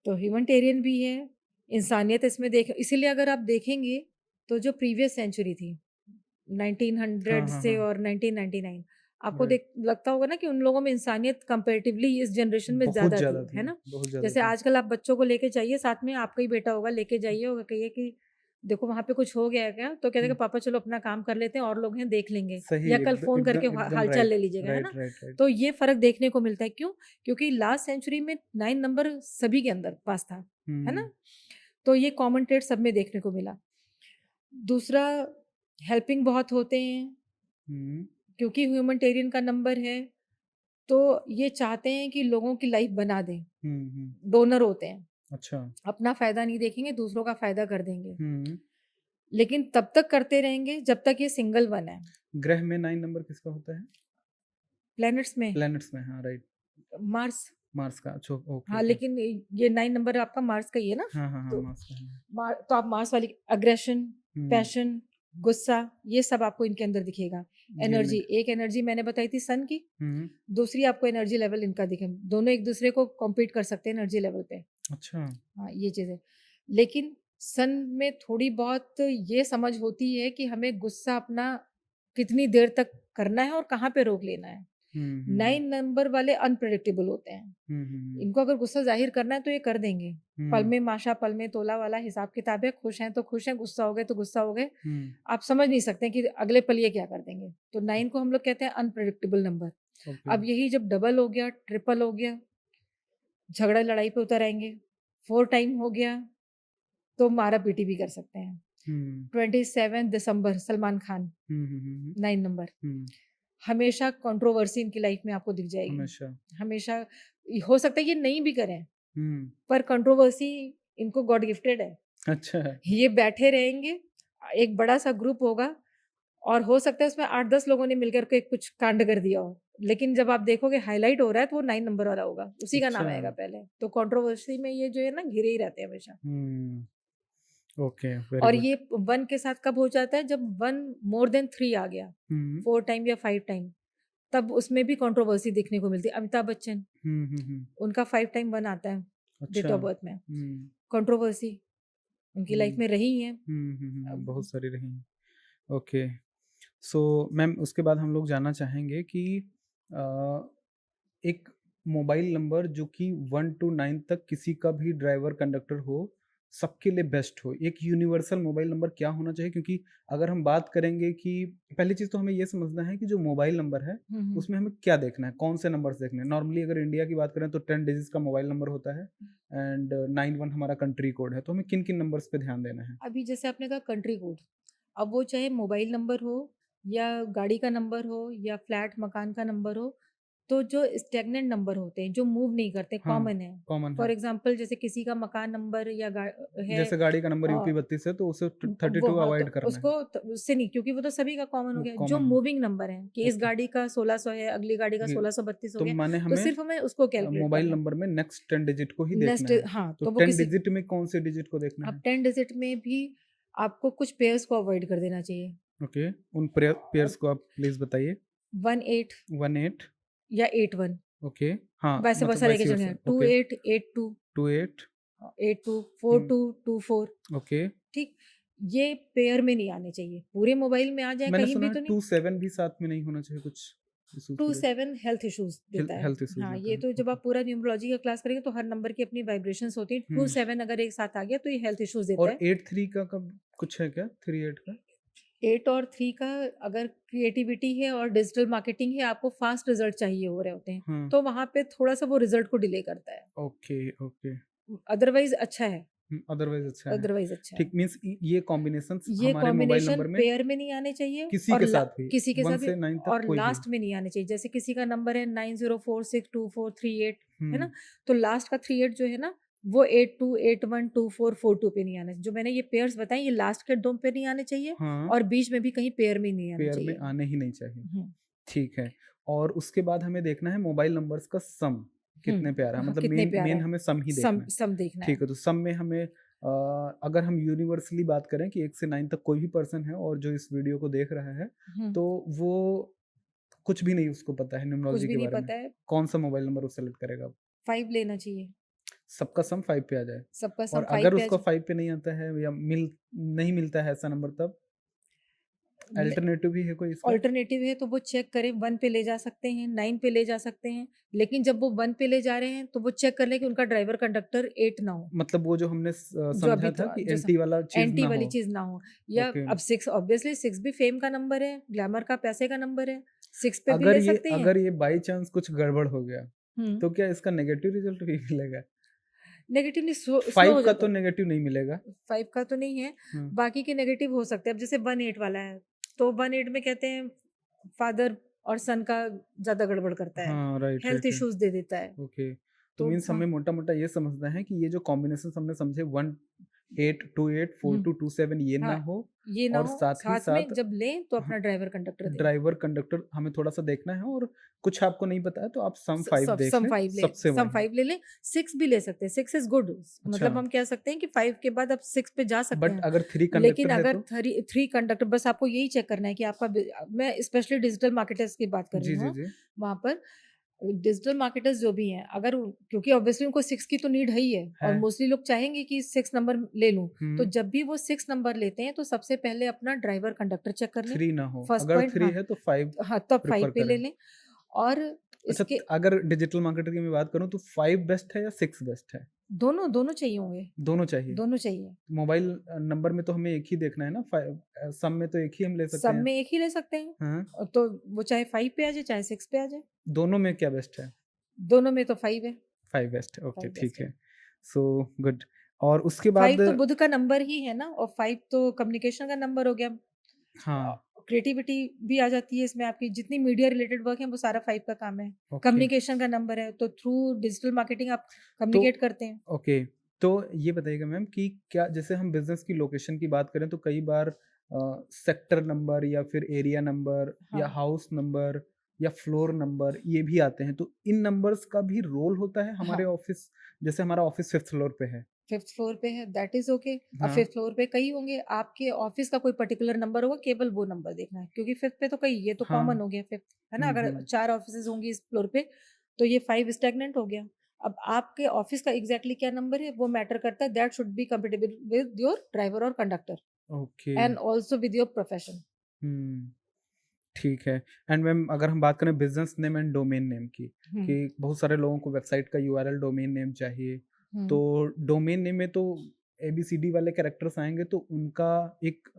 तो ह्यूमैनिटेरियन भी है, इंसानियत इसमें देख इसीलिए अगर आप देखेंगे तो जो प्रीवियस सेंचुरी थी हाँ, 1900 हाँ, से हाँ, और 1999 आपको राइट। देख लगता होगा ना कि उन लोगों में इंसानियत कंपैरेटिवली इस जनरेशन में बहुत ज़्यादा थी, ज़्यादा है थी, ना? बहुत ज़्यादा जैसे थी। आजकल आप बच्चों को लेके जाइए साथ में आपका ही बेटा होगा, लेके जाइए और कहिए कि देखो वहाँ पे कुछ हो गया है क्या? तो कहते हैं हुँ, कि पापा चलो अपना काम कर लेते हैं और लोग हैं देख लेंगे सही या कल फ़ोन करके एकदम एकदम हाल-चाल ले राइट, लीजिएगा, है ना? Right, right, right. तो ये फ़र्क देखने को मिलता है, क्यों? क्योंकि लास्ट सेंचुरी में 9 नंबर सभी के अंदर पास था, है हुँ, ना? तो ये कॉमन ट्रेड सब में देखने को मिला। दूसरा हेल्पिंग बहुत होते हैं, हुँ, क्योंकि ह्यूमैनिटेरियन का नंबर है, तो ये चाहते हैं कि लोगों की लाइफ बना दें, हुँ, हुँ, डोनर होते हैं। अच्छा। अपना फ़ायदा नहीं देखेंगे, दूसरों का फ़ायदा कर देंगे। हुँ, लेकिन तब तक करते रहेंगे जब तक ये सिंगल वन है। ग्रह में 9 नंबर किसका होता है? प्लैनेट्स में प्लैनेट्स में, हाँ, राइट। मार्स। मार्स का, अच्छा, ओके, हाँ, ओके। लेकिन ये 9 नंबर आपका मार्स का ही है ना? हाँ, हाँ, हाँ, तो मार्स का है। तो आप मार्स वाली अग्रेशन, हुँ, पैशन, गुस्सा, ये सब आपको इनके अंदर दिखेगा। ये एनर्जी, नहीं। एक एनर्जी मैंने बताई थी सन की, हुँ, दूसरी आपको एनर्जी लेवल इनका दिखे। दोनों एक दूसरे को कॉम्पीट कर सकते हैं एनर्जी लेवल पे। अच्छा। हाँ, ये चीज़ है। लेकिन सन में थोड़ी बहुत ये समझ होती है कि हमें गुस्सा अपना कितनी देर तक करना है और कहाँ पे रोक लेना है। हुँ, हुँ, 9 हुँ। नंबर वाले अनप्रेडिक्टेबल होते हैं। हुँ, हुँ, हुँ। इनको अगर गुस्सा ज़ाहिर करना है तो ये कर देंगे। पल हुँ, में माशा पल में तोला वाला हिसाब-किताब है, खुश हैं तो खुश हैं, गुस्सा हो गए तो गुस्सा हो गए। हुँ, आप समझ नहीं सकते कि अगले पल ये क्या कर देंगे। तो 9 को हम लोग कहते हैं अनप्रेडिक्टेबल नंबर। ओके। अब यही जब डबल हो गया, ट्रिपल हो गया, झगड़ा लड़ाई पे उतर आएँगे। 4 टाइम हो गया तो मारा-पीटी भी कर सकते हैं। हुँ, 27 दिसंबर सलमान खान, हुँ, हुँ, हुँ, हुँ, 9 नंबर। हुँ, हमेशा कंट्रोवर्सी इनकी लाइफ में आपको दिख जाएगी। हमेशा। हमेशा हो सकता है ये नहीं भी करें, हुँ, पर कंट्रोवर्सी इनको गॉड गिफ्टेड है। अच्छा है। ये बैठे रहेंगे, एक बड़ा-सा ग्रुप होगा और हो सकता है उसमें 8-10 लोगों ने मिलकर के कुछ कांड कर दिया हो। लेकिन जब आप देखोगे हाइलाइट हो रहा है तो वो 9 नंबर वाला होगा, उसी का नाम अच्छा। आएगा पहले। तो कंट्रोवर्सी में ये जो है ना घिरे ही रहते हैं हमेशा। हुँ, ओके, वेरी और गुड। ये 1 के साथ कब हो जाता है जब 1 मोर देन 3 आ गया, हुँ, 4 टाइम या 5 टाइम, तब उसमें भी कंट्रोवर्सी देखने को मिलती है। अमिताभ बच्चन, हुँ, हुँ, हुँ, उनका 5 टाइम 1 आता है डेट अच्छा। ऑफ बर्थ में। हुँ, कंट्रोवर्सी उनकी लाइफ हुँ, में रही है। हुँ, हुँ, हुँ, बहुत अब सारी रही हैं। ओके, सो मैम उसके बाद हम लोग जानना चाहेंगे कि अ, एक मोबाइल नंबर जो कि 1 टू 9 तक किसी का भी ड्राइवर, कंडक्टर हो, सबके लिए बेस्ट हो। एक यूनिवर्सल मोबाइल नंबर क्या होना चाहिए? क्योंकि अगर हम बात करेंगे कि पहली चीज़ तो हमें ये समझना है कि जो मोबाइल नंबर है, हुँ, हुँ। उसमें हमें क्या देखना है? कौन से नंबर्स देखने हैं? नॉर्मली अगर इंडिया की बात करें तो 10 डिजिट्स का मोबाइल नंबर होता है एंड 91 हमारा कंट्री कोड है। तो हमें किन-किन नंबर्स पे ध्यान देना है? अभी जैसे आपने कहा कंट्री कोड, अब वो चाहे मोबाइल नंबर हो या गाड़ी का नंबर हो या फ्लैट मकान का नंबर हो, तो जो स्टैग्नेंट नंबर होते हैं, जो मूव नहीं करते, हाँ, कॉमन है। कॉमन है। फॉर एग्ज़ाम्पल जैसे किसी का मकान नंबर या है जैसे गाड़ी का नंबर अ, यूपी 32 है तो उसे वो 32 हाँ, तो अवॉइड करना है। उसको उससे नहीं, क्योंकि वो तो सभी का कॉमन हो वो गया। जो कॉमन मूविंग नंबर है कि इस ओके, गाड़ी का 1600 है, अगली गाड़ी का ये 1632 हो तो गया, माने तो हमें सिर्फ़ हमें उसको कैलकुलेट मोबाइल करना है। नंबर में नेक्स्ट 10 डिजिट को ही देखना नेक्स्ट है। हाँ, तो तो वो 10 किसी डिजिट में कौन से डिजिट को देखना अब है? 10 डिजिट में भी आपको कुछ पेयर्स को अवॉइड कर देना चाहिए। ओके, उन पेयर्स को आप प्लीज़ बताइए। 18 18 या 81 ओके, हाँ, वैसे बहुत मतलब सारे वाइस एकेशन हैं। वर्सा ओके, 28, 82 28 82, हुँ, 42, 24 ओके। ठीक? ये पेयर में नहीं आने चाहिए। पूरे मोबाइल में आ जाएँ मैंने कहीं सुना भी है तो नहीं। 27 भी साथ में नहीं होना चाहिए कुछ इश्यूज़ की वजह 27 हेल्थ इश्यूज़ से देता है। हेल्थ इश्यूज़ हाँ, देता ये है। तो जब ओके, आप पूरा न्यूमरोलॉजी का क्लास करेंगे तो हर नंबर की अपनी वाइब्रेशंस होती हैं। हुँ, 27 अगर एक साथ आ गया तो ये हेल्थ इश्यूज़ देता और है। 83 का कब कुछ है क्या? 38 का? 8 और 3 का अगर क्रिएटिविटी है और डिजिटल मार्केटिंग है, आपको फास्ट रिज़ल्ट चाहिए हो रहे होते हैं, हाँ, तो वहाँ पे थोड़ा-सा वो रिज़ल्ट को डिले करता है। Okay, okay. अदरवाइज़ अच्छा है, अदरवाइज़ अच्छा है। अदरवाइज़ अच्छा है। ठीक मीन्स ये कॉम्बिनेशंस ये हमारे मोबाइल कॉम्बिनेशन नंबर में पेयर में नहीं आने चाहिए किसी और के साथ भी किसी के 1 साथ भी से 9 तक और कोई भी। लास्ट में नहीं आने चाहिए। जैसे किसी का नंबर है 90462438 है हुँ, ना? तो लास्ट का 38 जो है ना, वो 82, 81, 24, 42 पे नहीं आना, जो मैंने ये पेयर्स बताए ये लास्ट के 2 पे नहीं आने चाहिए हाँ, और बीच में भी कहीं पेयर में नहीं आने पेयर में चाहिए। आने ही नहीं चाहिए। हुँ। ठीक है। और उसके बाद हमें देखना है मोबाइल नंबर्स का सम कितने पे आ रहा है, हाँ, मतलब कितने मेन पे आ रहा मेन है? हमें सम ही सम देखना है। सम देखना है। ठीक है, तो सम में हमें अगर हम यूनिवर्सली बात करें कि 1 से 9 तक कोई भी पर्सन है और जो इस वीडियो को देख रहा है, हुँ, तो वो कुछ भी नहीं उसको पता है कुछ न्यूमरोलॉजी भी के नहीं बारे में। पता है, कौन-सा मोबाइल नंबर वो सेलेक्ट करेगा? 5 लेना चाहिए। सबका सम 5 पे आ जाए। सबका और सम 5 अगर पे आ उसको जाए। 5 पे नहीं आता है या नहीं मिलता है ऐसा नंबर, तब ल अल्टरनेटिव भी है कोई इसका? ऑल्टरनेटिव है तो वो चेक करें, 1 पे ले जा सकते हैं, 9 पे ले जा सकते हैं। लेकिन जब वो 1 पे ले जा रहे हैं, तो वो चेक कर लें कि उनका ड्राइवर कंडक्टर 8 ना हो। मतलब वो जो हमने जो अभी समझा तो था कि जो स एंटी वाला चीज़ एंटी ना वाली हो। चीज़ ना हो, या ओके। अब 6 ऑब्वियसली 6 भी फेम का नंबर है, ग्लैमर का पैसे का नंबर है, 6 पे भी ले सकते हैं। अगर ये बाय चांस कुछ गड़बड़ हो गया, हुँ, तो क्या इसका नेगेटिव रिज़ल्ट भी मिलेगा? नेगेटिवली स्लो 5 हो का जाता तो है। नेगेटिव नहीं मिलेगा। 5 का तो नहीं है, हाँ। बाकी के नेगेटिव हो सकते हैं। अब जैसे 1-8 वाला है, तो 1-8 में कहते हैं फादर और सन का ज़्यादा गड़बड़ करता है, हाँ, right, health right, right. Issues दे देता है। ओके। तो तो मीन्स वहाँ हमें मोटा-मोटा ये समझना है कि ये जो कॉम्बिनेशंस हमने समझे 18, 28, हुँ, 4227 ये ना हाँ, हो, ये ना और हो, साथ ही साथ में साथ जब लें तो हाँ, अपना ड्राइवर कंडक्टर दें। ड्राइवर कंडक्टर हमें थोड़ा-सा देखना है, और कुछ आपको नहीं पता है तो आप सम 5 सब देख सम लें, 5 ले सबसे सम बढ़िया। 5 ले लें, 6 भी ले सकते हैं, 6 इज़ गुड। अच्छा, मतलब हम कह सकते हैं कि 5 के बाद आप 6 पे जा सकते बट हैं। अगर 3 लेकिन कंडक्टर है अगर तो? 3 कंडक्टर, बस आपको यही चेक करना है कि आपका मैं स्पेशली डिजिटल मार्केटर्स की बात कर रही जी, जी, हूँ, जी। वहाँ पर डिजिटल मार्केटर्स जो भी हैं, अगर क्योंकि ऑब्वियसली उनको 6 की तो नीड है ही है, और है। मोस्टली लोग चाहेंगे कि 6 नंबर ले लूँ। तो हुँ। जब भी वो 6 नंबर लेते हैं, तो सबसे पहले अपना ड्राइवर कंडक्टर चेक कर लें। 3 ना हो, फर्स्ट अगर पॉइंट, 3 हाँ, है तो 5 हाँ, तब 5 प्रेफ़र पे ले करें। लें। और अच्छा, इसके अगर डिजिटल मार्केटर की मैं बात करूँ तो 5 बेस्ट है या 6 बेस्ट है? दोनों दोनों चाहिए होंगे, दोनों चाहिए। दोनों चाहिए। मोबाइल नंबर में तो हमें एक ही देखना है ना, सम में तो एक ही हम ले सकते सब हैं। में एक ही ले सकते हैं। हाँ, तो वो चाहे 5 पे आ जाए, चाहे 6 पे आ जाए, दोनों में क्या बेस्ट है? दोनों में तो 5 है, 5 बेस्ट है, ओके 5 ठीक बेस्ट है। है। So good. और उसके 5 बाद तो बुध का नंबर ही है ना, और 5 तो कम्युनिकेशन का नंबर हो गया। हाँ, क्रिएटिविटी भी आ जाती है इसमें, आपकी जितनी मीडिया रिलेटेड वर्क है वो सारा 5 का काम है। ओके। कम्युनिकेशन का नंबर है, तो थ्रू डिजिटल मार्केटिंग आप तो कम्युनिकेट करते हैं। ओके, तो ये बताइएगा मैम कि क्या जैसे हम बिज़नेस की लोकेशन की बात करें तो कई बार सेक्टर नंबर या फिर एरिया नंबर या हाँ, हाउस नंबर या फ्लोर नंबर ये भी आते हैं। तो इन नंबर्स का भी रोल होता है हमारे हाँ। ऑफ़िस, जैसे हमारा ऑफ़िस 5th फ्लोर पे है। 5th फ्लोर पे है, दैट इज़ ओके। अब हाँ, 5th फ्लोर पे कई होंगे, आपके ऑफ़िस का कोई पर्टिकुलर नंबर होगा, केवल वो नंबर देखना है, क्योंकि 5th पे तो कई, ये तो हाँ। कॉमन हो गया 5th, है ना? हुँ, अगर हुँ। 4 ऑफ़िसेज़ होंगी इस फ्लोर पे, तो ये 5 स्टैग्नेंट हो गया। अब आपके ऑफ़िस का एग्ज़ैक्टली क्या नंबर है, वो मैटर करता है, that should be compatible with your driver और conductor okay. And also with your profession. Hmm, ठीक है। एंड मैम अगर हम बात करें business name and domain name की, हुँ, कि बहुत सारे लोगों को वेबसाइट का यूआरएल डोमेन नेम चाहिए। हुँ। तो डोमेन नेम में तो एबीसीडी वाले कैरेक्टर्स आएँगे तो उनका एक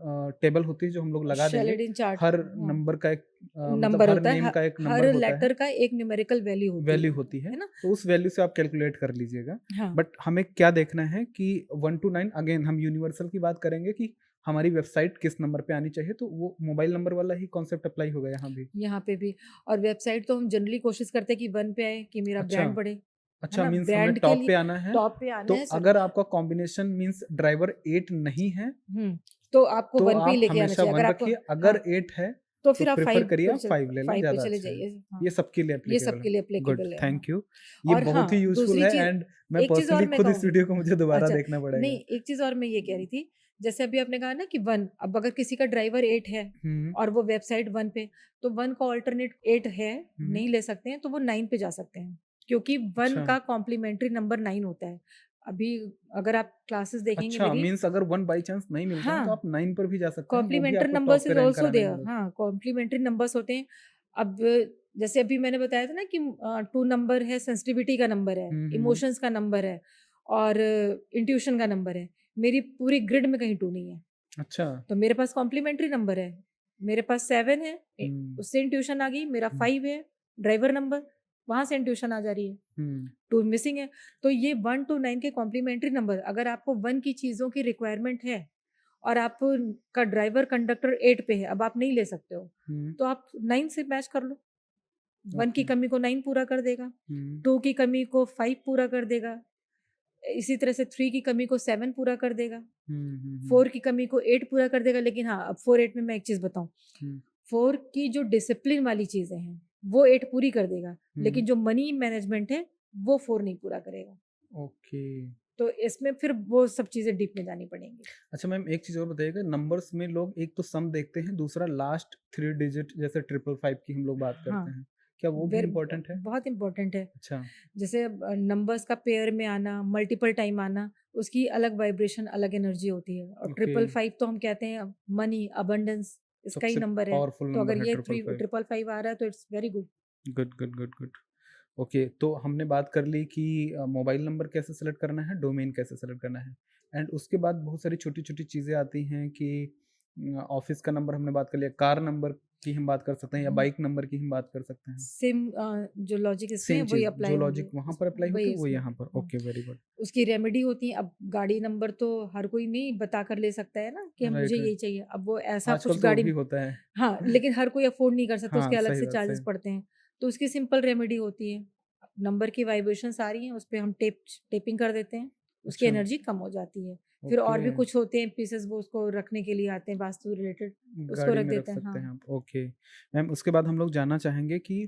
टेबल होती है जो हम लोग लगा देंगे। शेलेडिन चार्ट, हर हाँ, नंबर का एक मतलब नंबर हर होता है, नेम का एक हर नंबर होता है, लेटर का एक न्यूमेरिकल वैल्यू होती वैल्यू होती है ना? तो उस वैल्यू से आप कैलकुलेट कर लीजिएगा। हाँ। बट हमें क्या देखना है कि 1 टू 9 अगेन हम यूनिवर्सल की बात करेंगे कि हमारी वेबसाइट किस नंबर पे आनी चाहिए, तो वो मोबाइल नंबर वाला ही कॉन्सेप्ट अप्लाई होगा यहाँ भी। यहाँ पे भी, और वेबसाइट तो हम जनरली कोशिश करते हैं कि 1 पे आए, कि मेरा अच्छा। ब्रांड बढ़े, है अच्छा, ना? मीन्स हमें ब्रांड के टॉप लिए पे आना है, टॉप पे आना तो है सर। अगर आपका कॉम्बिनेशन मीन्स ड्राइवर 8 नहीं है, हुँ, तो आपको तो 1 पे ही आप लेके आना हमेशा चाहिए। अगर 1 आपको, रखिए, हाँ, अगर 8 है, तो तो फिर आप प्रेफ़र 5 करिए पे आप 5 ले लें, 5 पे ज़्यादा चले अच्छा है। जाइए। हाँ, ये सबके लिए ये एप्लीकेबल है। सबके लिए गुड, एप्लीकेबल है, हाँ। Thank you. ये और बहुत ही हाँ, यूज़फुल दूसरी है, चीज़, एंड मैं एक चीज़ और पर्सनली मैं खुद इस कहूँगी। वीडियो को मुझे दोबारा अच्छा, देखना पड़ेगा। नहीं, एक चीज़ और मैं ये कह रही थी, जैसे अभी आपने कहा ना कि 1, अब अगर किसी का ड्राइवर 8 है हुँ, और वो वेबसाइट 1 पे, तो 1 का अल्टरनेट 8 है, हुँ। नहीं ले सकते हैं, तो वो 9 पे जा सकते हैं, क्योंकि 1 अच्छा, का कॉम्प्लीमेंट्री नंबर 9 होता है। अभी अगर आप क्लासेस देखेंगे अच्छा मेरी, मीन्स अगर 1 बाय चांस नहीं मिलता है तो हाँ, आप 9 पर भी जा सकते हैं, वो भी कॉम्प्लीमेंट्री आपको टॉप नंबर्स पे इज़ रैंक आल्सो कराने देयर, में मदद। हाँ, कॉम्प्लीमेंट्री नंबर्स होते हैं। अब जैसे अभी मैंने बताया था ना कि 2 नंबर है, सेंसिटिविटी का नंबर है, हुँ, हुँ। इमोशंस का नंबर है, और इंट्यूशन का नंबर है। मेरी पूरी ग्रिड में कहीं 2 नहीं है, अच्छा। तो मेरे पास कॉम्प्लीमेंट्री नंबर है। मेरे पास 7 है, हुँ, उससे इंट्यूशन आ गई, मेरा हुँ, 5 है, ड्राइवर नंबर, वहाँ से इंट्यूशन आ जा रही है, हुँ। 2 मिसिंग है। तो ये 1 टू 9 के कॉम्प्लीमेंट्री नंबर, अगर आपको 1 की चीज़ों की रिक्वायरमेंट है और आप का ड्राइवर कंडक्टर 8 पे है, अब आप नहीं ले सकते हो, हुँ, तो आप 9 से मैच कर लो। 1 की ओके। कमी को 9 पूरा कर देगा, हुँ, 2 की कमी को 5 पूरा कर देगा, इसी तरह से 3 की कमी को 7 पूरा कर देगा, हुँ, हुँ, हुँ, 4 की कमी को 8 पूरा कर देगा। लेकिन हाँ, अब 4-8 में मैं एक चीज़ बताऊँ, हुँ। 4 की जो डिसिप्लिन वाली चीज़ें हैं, वो 8 पूरी कर देगा, लेकिन जो मनी मैनेजमेंट है, वो 4 नहीं पूरा करेगा। ओके। तो इसमें फिर वो सब चीज़ें डीप में जानी पड़ेंगी। अच्छा मैम एक चीज़ और बताइएगा, नंबर्स में लोग एक तो सम देखते हैं, दूसरा लास्ट 3 डिजिट जैसे 555 की हम लोग बात हाँ, करते हैं। क्या वो भी वेर इम्पोर्टेंट है? बहुत इम्पोर्टेंट है। अच्छा, जैसे नंबर्स का पेयर में आना, मल्टीपल टाइम आना, उसकी अलग वाइब्रेशन, अलग एनर्जी होती है और ओके। 555 तो हम कहते हैं मनी, अबंडेंस इसका ही सबसे नंबर है। पावरफुल तो नंबर अगर है ये 3 555। 555 आ रहा है तो it's very good. Good, good, good, good. Okay, तो हमने बात कर ली कि मोबाइल नंबर कैसे सेलेक्ट करना है, डोमेन कैसे सेलेक्ट करना है एंड उसके बाद बहुत सारी छोटी-छोटी चीज़ें आती हैं कि ऑफ़िस का नंबर हमने बात कर लिया, कार नंबर की हम बात कर सकते हैं या बाइक नंबर की हम बात कर सकते हैं। सेम जो लॉजिक इसमें है सेम वही चीज़, अप्लाई जो होंगे लॉजिक वहाँ पर अप्लाई होते वही हैं, वो इसमें यहाँ पर। हाँ। Okay, very good. उसकी रेमेडी होती है। अब गाड़ी नंबर तो हर कोई नहीं बता कर ले सकता है ना कि मुझे राइट, यही राइट। चाहिए। अब वो ऐसा आजकल कुछ तो वो गाड़ी भी होता है। हाँ, लेकिन हर कोई अफ़ोर्ड नहीं कर सकता, उसके हाँ, अलग सही से बात, चार्जेज़ सही। पड़ते हैं। तो उसकी सिंपल रेमेडी होती है, नंबर की वाइब्रेशंस आ रही हैं, उसपे हम टेपिंग कर देते हैं, उसकी अच्छा, एनर्जी कम हो जाती है। फिर ओके। और भी कुछ होते हैं पीसेस वो उसको रखने के लिए आते हैं वास्तु रिलेटेड, उसको गाड़ी रख में रख देते हैं। सकते हैं हाँ, आप, ओके। मैम उसके बाद हम लोग जानना चाहेंगे कि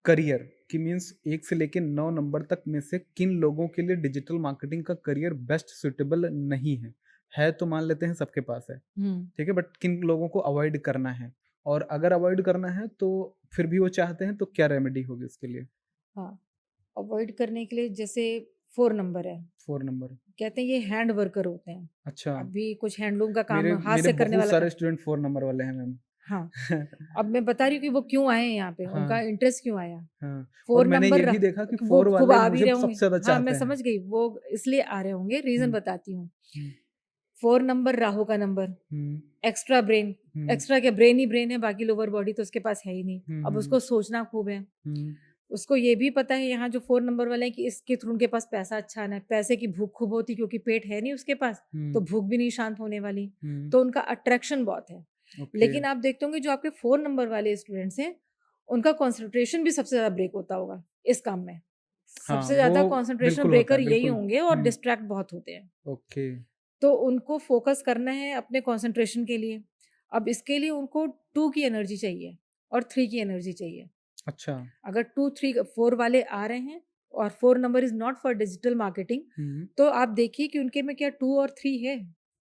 करियर कि मीन्स 1 से लेके 9 नंबर तक में से किन लोगों के लिए डिजिटल मार्केटिंग का करियर बेस्ट सूटेबल नहीं है? है तो मान लेते हैं सबके पास है, हुँ, ठीक है? बट किन लोगों को अवॉइड करना है? और अगर अवॉइड करना है तो फिर भी वो चाहते हैं तो क्या रेमेडी होगी उसके लिए? हाँ। अवॉइड करने के लिए जैसे 4 नंबर है, 4 नंबर। कहते हैं ये हैंड वर्कर होते हैं। अच्छा, अभी कुछ हैंडलूम का काम मेरे हाथ मेरे से करने बहुत वाला सारे काम स्टूडेंट 4 नंबर वाले हैं मैम। हाँ, अब मैं बता रही हूँ कि वो क्यों आए हैं यहाँ पे, उनका हाँ, इंटरेस्ट क्यों आया। हाँ। और 4 मैंने नंबर ये भी रह देखा कि वो 4 खूब वाले आ भी मुझे रहे सबसे होंगे। ज़्यादा हाँ, मैं चाहते हैं। समझ गई, वो इसलिए आ रहे होंगे, रीज़न हुँ, बताती हूँ। हुँ, 4 नंबर राहु का नंबर, हुँ, एक्स्ट्रा ब्रेन, हुँ, एक्स्ट्रा क्या ब्रेन ही ब्रेन है, बाकी लोअर बॉडी तो उसके पास है ही नहीं। हुँ, अब हुँ, उसको सोचना खूब है। हुँ, उसको ये भी पता है यहाँ जो 4 नंबर वाले हैं कि इसके थ्रू उनके पास पैसा अच्छा आना है, पैसे की भूख खूब होती क्योंकि पेट है नहीं उसके पास, तो हुँ, भूख भी नहीं शांत होने वाली। हुँ, तो उनका अट्रैक्शन बहुत है। ओके। लेकिन आप देखते होंगे जो आपके 4 नंबर वाले स्टूडेंट्स हैं, उनका कंसंट्रेशन भी सबसे ज़्यादा ब्रेक होता होगा इस काम में। हाँ, सबसे वो ज़्यादा कंसंट्रेशन बिल्कुल होता ब्रेकर है, यही बिल्कुल। होंगे और हुँ, डिस्ट्रैक्ट बहुत होते हैं। ओके, तो उनको फोकस करना है अपने कंसंट्रेशन के लिए। अब इसके लिए उनको 2 की एनर्जी चाहिए और 3 की एनर्जी चाहिए। अच्छा। अगर 2, 3, 4 वाले आ रहे हैं और 4 number is not for digital marketing, hmm, तो आप देखिए कि उनके में क्या 2 और 3 है?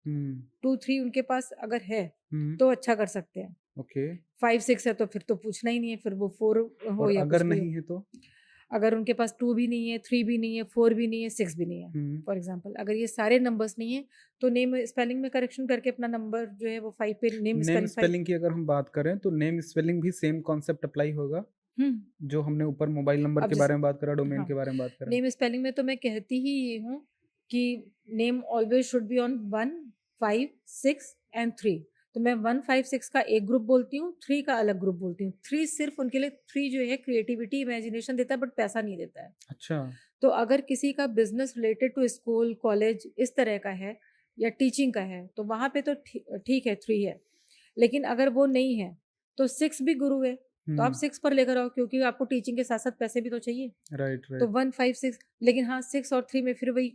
हुँ, 2, 3 उनके पास अगर है, हुँ, तो अच्छा कर सकते हैं। ओके 5, 6 है तो फिर तो पूछना ही नहीं है, फिर वो 4 हो और या अगर कुछ भी हो। नहीं है तो? अगर उनके पास 2 भी नहीं है, 3 भी नहीं है, 4 भी नहीं है, 6 भी नहीं है, हुँ, फॉर एग्ज़ाम्पल अगर ये सारे नंबर्स नहीं है, तो नेम स्पेलिंग में करेक्शन करके अपना नंबर जो है वो 5 पे नेम नेम स्पेलिंग 5 स्पेलिंग की अगर हम बात करें तो नेम स्पेलिंग भी सेम कॉन्सेप्ट अप्लाई होगा? हुँ, जो हमने ऊपर मोबाइल नंबर अब के जैसे बारे में बात करा, डोमेन हाँ, के बारे में बात करा। नेम स्पेलिंग में तो मैं कहती ही ये हूँ कि name always should be on 1, 5, 6 and 3 तो मैं 1, 5, 6 का एक ग्रुप बोलती हूँ, 3 का अलग ग्रुप बोलती हूँ। 3 सिर्फ़ उनके लिए 3 जो है क्रिएटिविटी, इमेजिनेशन देता है बट पैसा नहीं देता है। अच्छा, तो अगर किसी का business related to school, college इस तरह का है या टीचिंग का है, तो वहाँ पे तो ठीक है 3 है। लेकिन अगर वो नहीं है, तो 6 भी गुरु है, तो आप हुँ, 6 पर लेकर आओ क्योंकि आपको टीचिंग के साथ-साथ पैसे भी तो चाहिए। राइट, तो राइट। 1, 5, 6 लेकिन हाँ 6 और 3 में फिर वही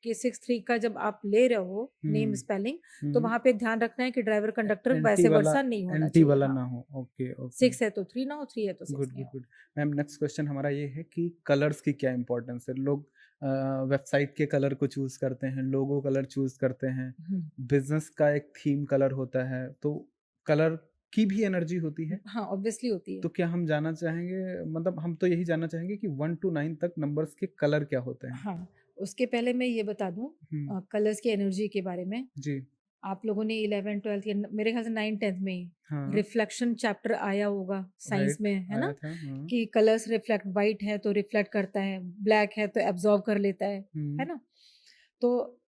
कि 6, 3 का जब आप ले रहे हो नेम हुँ, स्पेलिंग, तो हुँ, वहाँ पे ध्यान रखना है कि ड्राइवर, कंडक्टर एंटी वैसे वाला वर्सा नहीं होना एंटी चाहिए। वाला हाँ, ना हो। Okay, okay. 6 है तो 3 ना हो, 3 है तो 6 गुड, नहीं गुड, हो। गुड। मैम नेक्स्ट क्वेश्चन हमारा ये है कि कलर्स की क्या इम्पोर्टेंस है? लोग वेबसाइट के कलर को चूज़ करते हैं, लोगो कलर चूज़ करते हैं, हुँ, बिज़नेस का एक थीम कलर होता है, तो कलर की भी एनर्जी होती है? हाँ, ऑब्वियसली होती है। तो क्या हम जानना चाहेंगे मतलब हम तो यही जानना चाहेंगे कि 1 टू 9 तक नंबर्स के कलर क्या होते हैं? हाँ, उसके पहले मैं ये बता दूँ हुँ, कलर्स की एनर्जी के बारे में। जी, आप लोगों ने 11th-12th या मेरे ख़्याल से 9th-10th में ही हाँ, रिफ्लेक्शन चैप्टर आया होगा साइंस राइट, में, है ना? आया था, हाँ। कि कलर्स रिफ्लेक्ट व्हाइट है तो रिफ्लेक्ट करता है, ब्लैक है तो एब्ज़ॉर्ब कर लेता है हुँ, ना? तो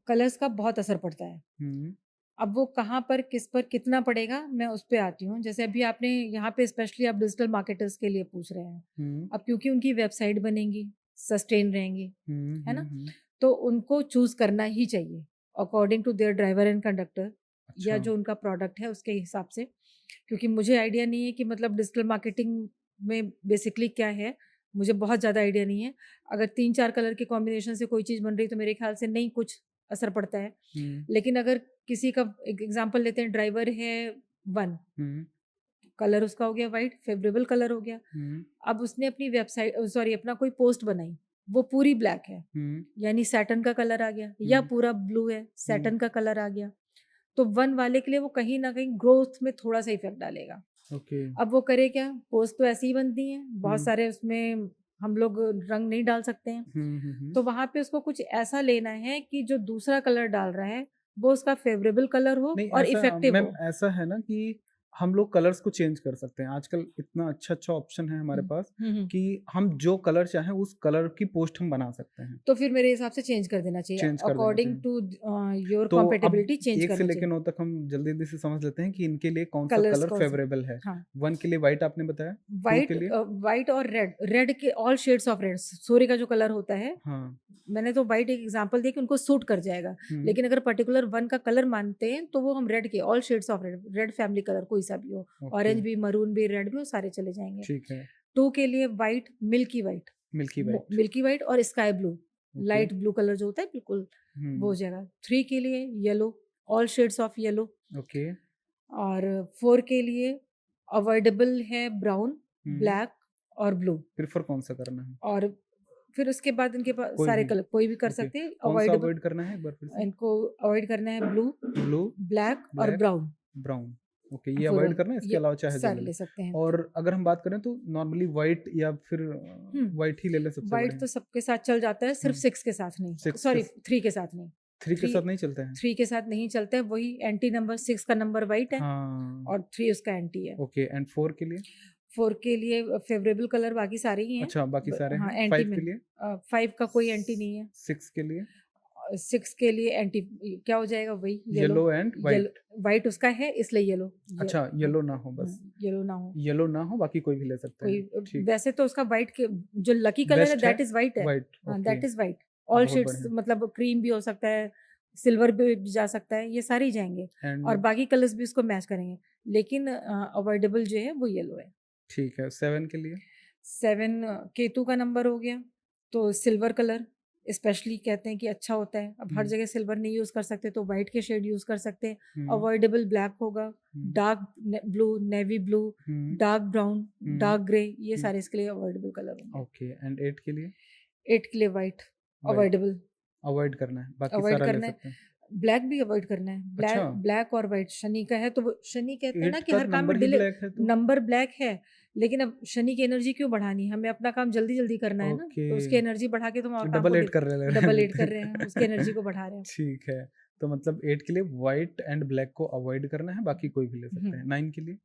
कलर्स का बहुत असर पड़ता है। हुँ, अब वो कहाँ पर, किस पर, कितना पड़ेगा, मैं उस पे आती हूँ। जैसे अभी आपने यहाँ पे स्पेशली आप डिजिटल मार्केटर्स के लिए पूछ रहे हैं। हुँ, अब क्योंकि उनकी वेबसाइट बनेंगी, सस्टेन रहेंगी, हुँ, है हुँ, ना? हुँ। तो उनको चूज़ करना ही चाहिए according to their driver and conductor या अच्छा, जो उनका प्रोडक्ट है उसके हिसाब से। क्योंकि मुझे आइडिया नहीं है कि मतलब डिजिटल मार्केटिंग में बेसिकली क्या है, मुझे बहुत ज़्यादा आइडिया नहीं है। अगर 3-4 कलर के कॉम्बिनेशन से कोई चीज़ बन रही है तो मेरे ख़्याल से नहीं कुछ असर पड़ता है। हुँ, लेकिन अगर किसी का एग्ज़ाम्पल लेते हैं ड्राइवर है 1 हुँ, कलर उसका हो गया वाइट, फेवरेबल कलर हो गया। अब उसने अपनी वेबसाइट सॉरी अपना कोई पोस्ट बनाई, वो पूरी ब्लैक है, यानी सैटन का कलर आ गया, या पूरा ब्लू है, सैटन का कलर आ गया। तो 1 वाले के लिए वो कहीं न कहीं ग्रोथ में थोड़ा-सा इफ़ेक्ट डालेगा। ओके। अब वो करे क्या? पोस्ट तो ऐसी ही बनती हैं, बहुत हुँ। सारे उसमें हम लोग रंग नहीं डाल सकते हैं। तो वहाँ पे उसको कुछ ऐसा लेना है कि जो दूसरा कलर डाल रहा है, वो उसका फ़ेवरेबल कलर हो नहीं और ऐसा इफ़ेक्टिव मैम हो। ऐसा है ना कि हम लोग कलर्स को चेंज कर सकते हैं। आजकल इतना अच्छा-अच्छा ऑप्शन है हमारे हुँ। पास हुँ, हुँ। कि हम जो कलर चाहें उस कलर की पोस्ट हम बना सकते हैं। तो फिर मेरे हिसाब से चेंज कर देना चाहिए, चेंज कर देना अकॉर्डिंग चाहिए। टू योर तो अब कंपैटिबिलिटी चेंज 1 से करना लेके चाहिए। 9 तक हम जल्दी-जल्दी से समझ लेते हैं कि इनके लिए कौन-सा कलर्स कलर कौन-से फ़ेवरेबल है। हाँ, 1 के लिए व्हाइट आपने बताया, 2 के लिए व्हाइट और रेड, रेड के ऑल शेड्स ऑफ रेड, सूर्य का जो कलर होता है, हाँ। मैंने तो व्हाइट एक एग्ज़ाम्पल दिया कि उनको सूट कर जाएगा। हुँ, लेकिन अगर पर्टिकुलर 1 का कलर मानते हैं, तो वो हम रेड के all shades of red, red family colour कोई सा भी हो, ओके, ऑरेंज भी, मरून भी, रेड भी, वो सारे चले जाएँगे। ठीक है। 2 के लिए white, milky white, milky white, milky white और sky blue, okay. Light blue colour जो होता है बिल्कुल, वो हो हुँ, जाएगा। 3 के लिए yellow, all shades of yellow. Okay. और 4 के लिए अवॉइडेबल है ब्राउन, हुँ, ब्लैक और ब्लू। प्रेफ़र कौन-सा करना है? और फिर उसके बाद इनके पास कोई सारे भी? कलर कोई भी कर ओके। सकते हैं। कौन-सा अवॉइडेबल अवॉइड करना है एक बार फिर से? इनको अवॉइड करना है ब्लू, ब्लू, ब्लैक और ब्लैक, ब्राउन। ब्राउन। ओके, ये वो अवॉइड दोनों करना है, इसके ये अलावा चाहे जो ले सारे लें। ले सकते हैं। और अगर हम बात करें तो नॉर्मली व्हाइट या फिर हुँ, व्हाइट ही ले लें सबसे व्हाइट बढ़िया। तो सबके साथ चल जाता है, सिर्फ हुँ, 6 के साथ नहीं, 6 के सॉरी स 3 के साथ नहीं। 3 के 3 साथ नहीं चलते हैं? 3 के साथ नहीं चलता है, वही एंटी नंबर 6 का नंबर व्हाइट है हाँ, और 3 उसका एंटी है। ओके एंड 4 के लिए? 4 के लिए फेवरेबल कलर बाकी सारे ही हैं। अच्छा, बाकी सारे हाँ, हैं। एंटी 5 में के लिए? 5 का कोई एंटी नहीं है। 6 के लिए? 6 के लिए एंटी क्या हो जाएगा वही yellow. Yellow and yellow white. White उसका है इसलिए येलो। अच्छा, येलो ना हो बस। येलो ना हो। येलो ना हो, बाकी कोई भी ले सकते कोई हैं। ठीक, वैसे तो उसका व्हाइट के जो लकी कलर है बेस्ट है दैट इज़ व्हाइट है। व्हाइट, हाँ, okay, that is white. All बहुत शेड्स बढ़िया। मतलब क्रीम भी हो सकता है, सिल्वर भी जा सकता है, ये सारे ही जाएँगे और एंड बाकी कलर्स भी उसको मैच करेंगे। लेकिन अवॉइडेबल जो है वो येलो है। ठीक है, 7 के लिए? 7 केतु का नंबर हो गया, तो सिल्वर कलर स्पेशली कहते हैं कि अच्छा होता है। अब हर हुँ, जगह सिल्वर नहीं यूज़ कर सकते तो व्हाइट के शेड यूज़ कर सकते हैं। हुँ, अवॉइडेबल ब्लैक होगा, हुँ, डार्क ब्लू, नेवी ब्लू, हुँ, डार्क ब्राउन, हुँ, डार्क ग्रे, ये हुँ, सारे इसके लिए अवॉइडेबल कलर होंगे। ओके एंड 8 के लिए? 8 के लिए व्हाइट व्हाइट अवॉइडेबल अवॉइड करना है, बाकी अवॉइड सारा ले करना है। सकते हैं। ब्लैक भी अवॉइड करना है। अच्छा, ब्लैक और व्हाइट शनि का है तो वो शनि कहते हैं ना 8 कि का हर काम नंबर में ही डिले ब्लैक है तो? नंबर ब्लैक है, लेकिन अब शनि की एनर्जी क्यों बढ़ानी है? हमें अपना काम जल्दी-जल्दी करना है ना, ओके, तो उसकी एनर्जी बढ़ा के तुम और काम को डबल 8 कर ले रहे डबल हैं 8 कर रहे हैं, उसकी एनर्जी को बढ़ा रहे हैं। ठीक है, तो मतलब 8 के लिए व्हाइट एंड ब्लैक को अवॉइड करना है, बाकी कोई भी ले सकते हुँ, हैं। 9 के लिए?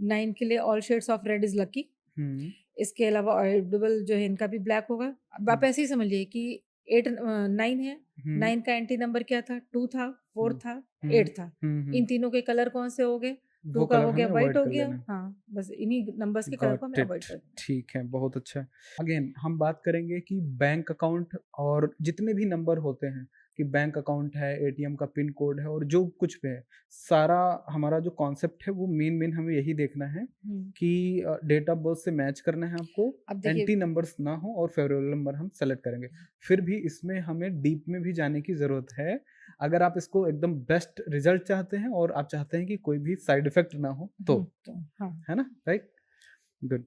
9 के लिए all shades of red is lucky. Hmm, इसके अलावा अवॉइडेबल जो है इनका भी ब्लैक होगा। अब आप हुँ, ऐसे ही समझिए कि 9 है, हुँ, 9 का एंटी नंबर क्या था? 2 था, 4 हुँ, था, हुँ, 8 था। हुँ, इन हुँ, तीनों के कलर कौन से हो गए? 2 वो का कलर हो गया हमें व्हाइट अवॉइड हो कर गया। लेना है। हाँ, बस इन्हीं नंबर्स के कलर को हमें गॉट अवॉइड इट, करना है। ठीक है, बहुत अच्छा। अगेन हम बात करेंगे कि बैंक अकाउंट और जितने भी नंबर होते हैं कि बैंक अकाउंट है, एटीएम का पिन कोड है और जो कुछ भी है, सारा हमारा जो कॉन्सेप्ट है वो मेन हमें यही देखना है हुँ, कि डेट ऑफ बर्थ से मैच करना है आपको, अब देखिए एंटी नंबर्स ना हो और फेवरेबल नंबर हम सेलेक्ट करेंगे। फिर भी इसमें हमें डीप में भी जाने की ज़रूरत है। अगर आप इसको एकदम बेस्ट रिज़ल्ट चाहते हैं और आप चाहते हैं कि कोई भी साइड इफ़ेक्ट ना हो तो, तो हाँ, है ना? राइट? गुड।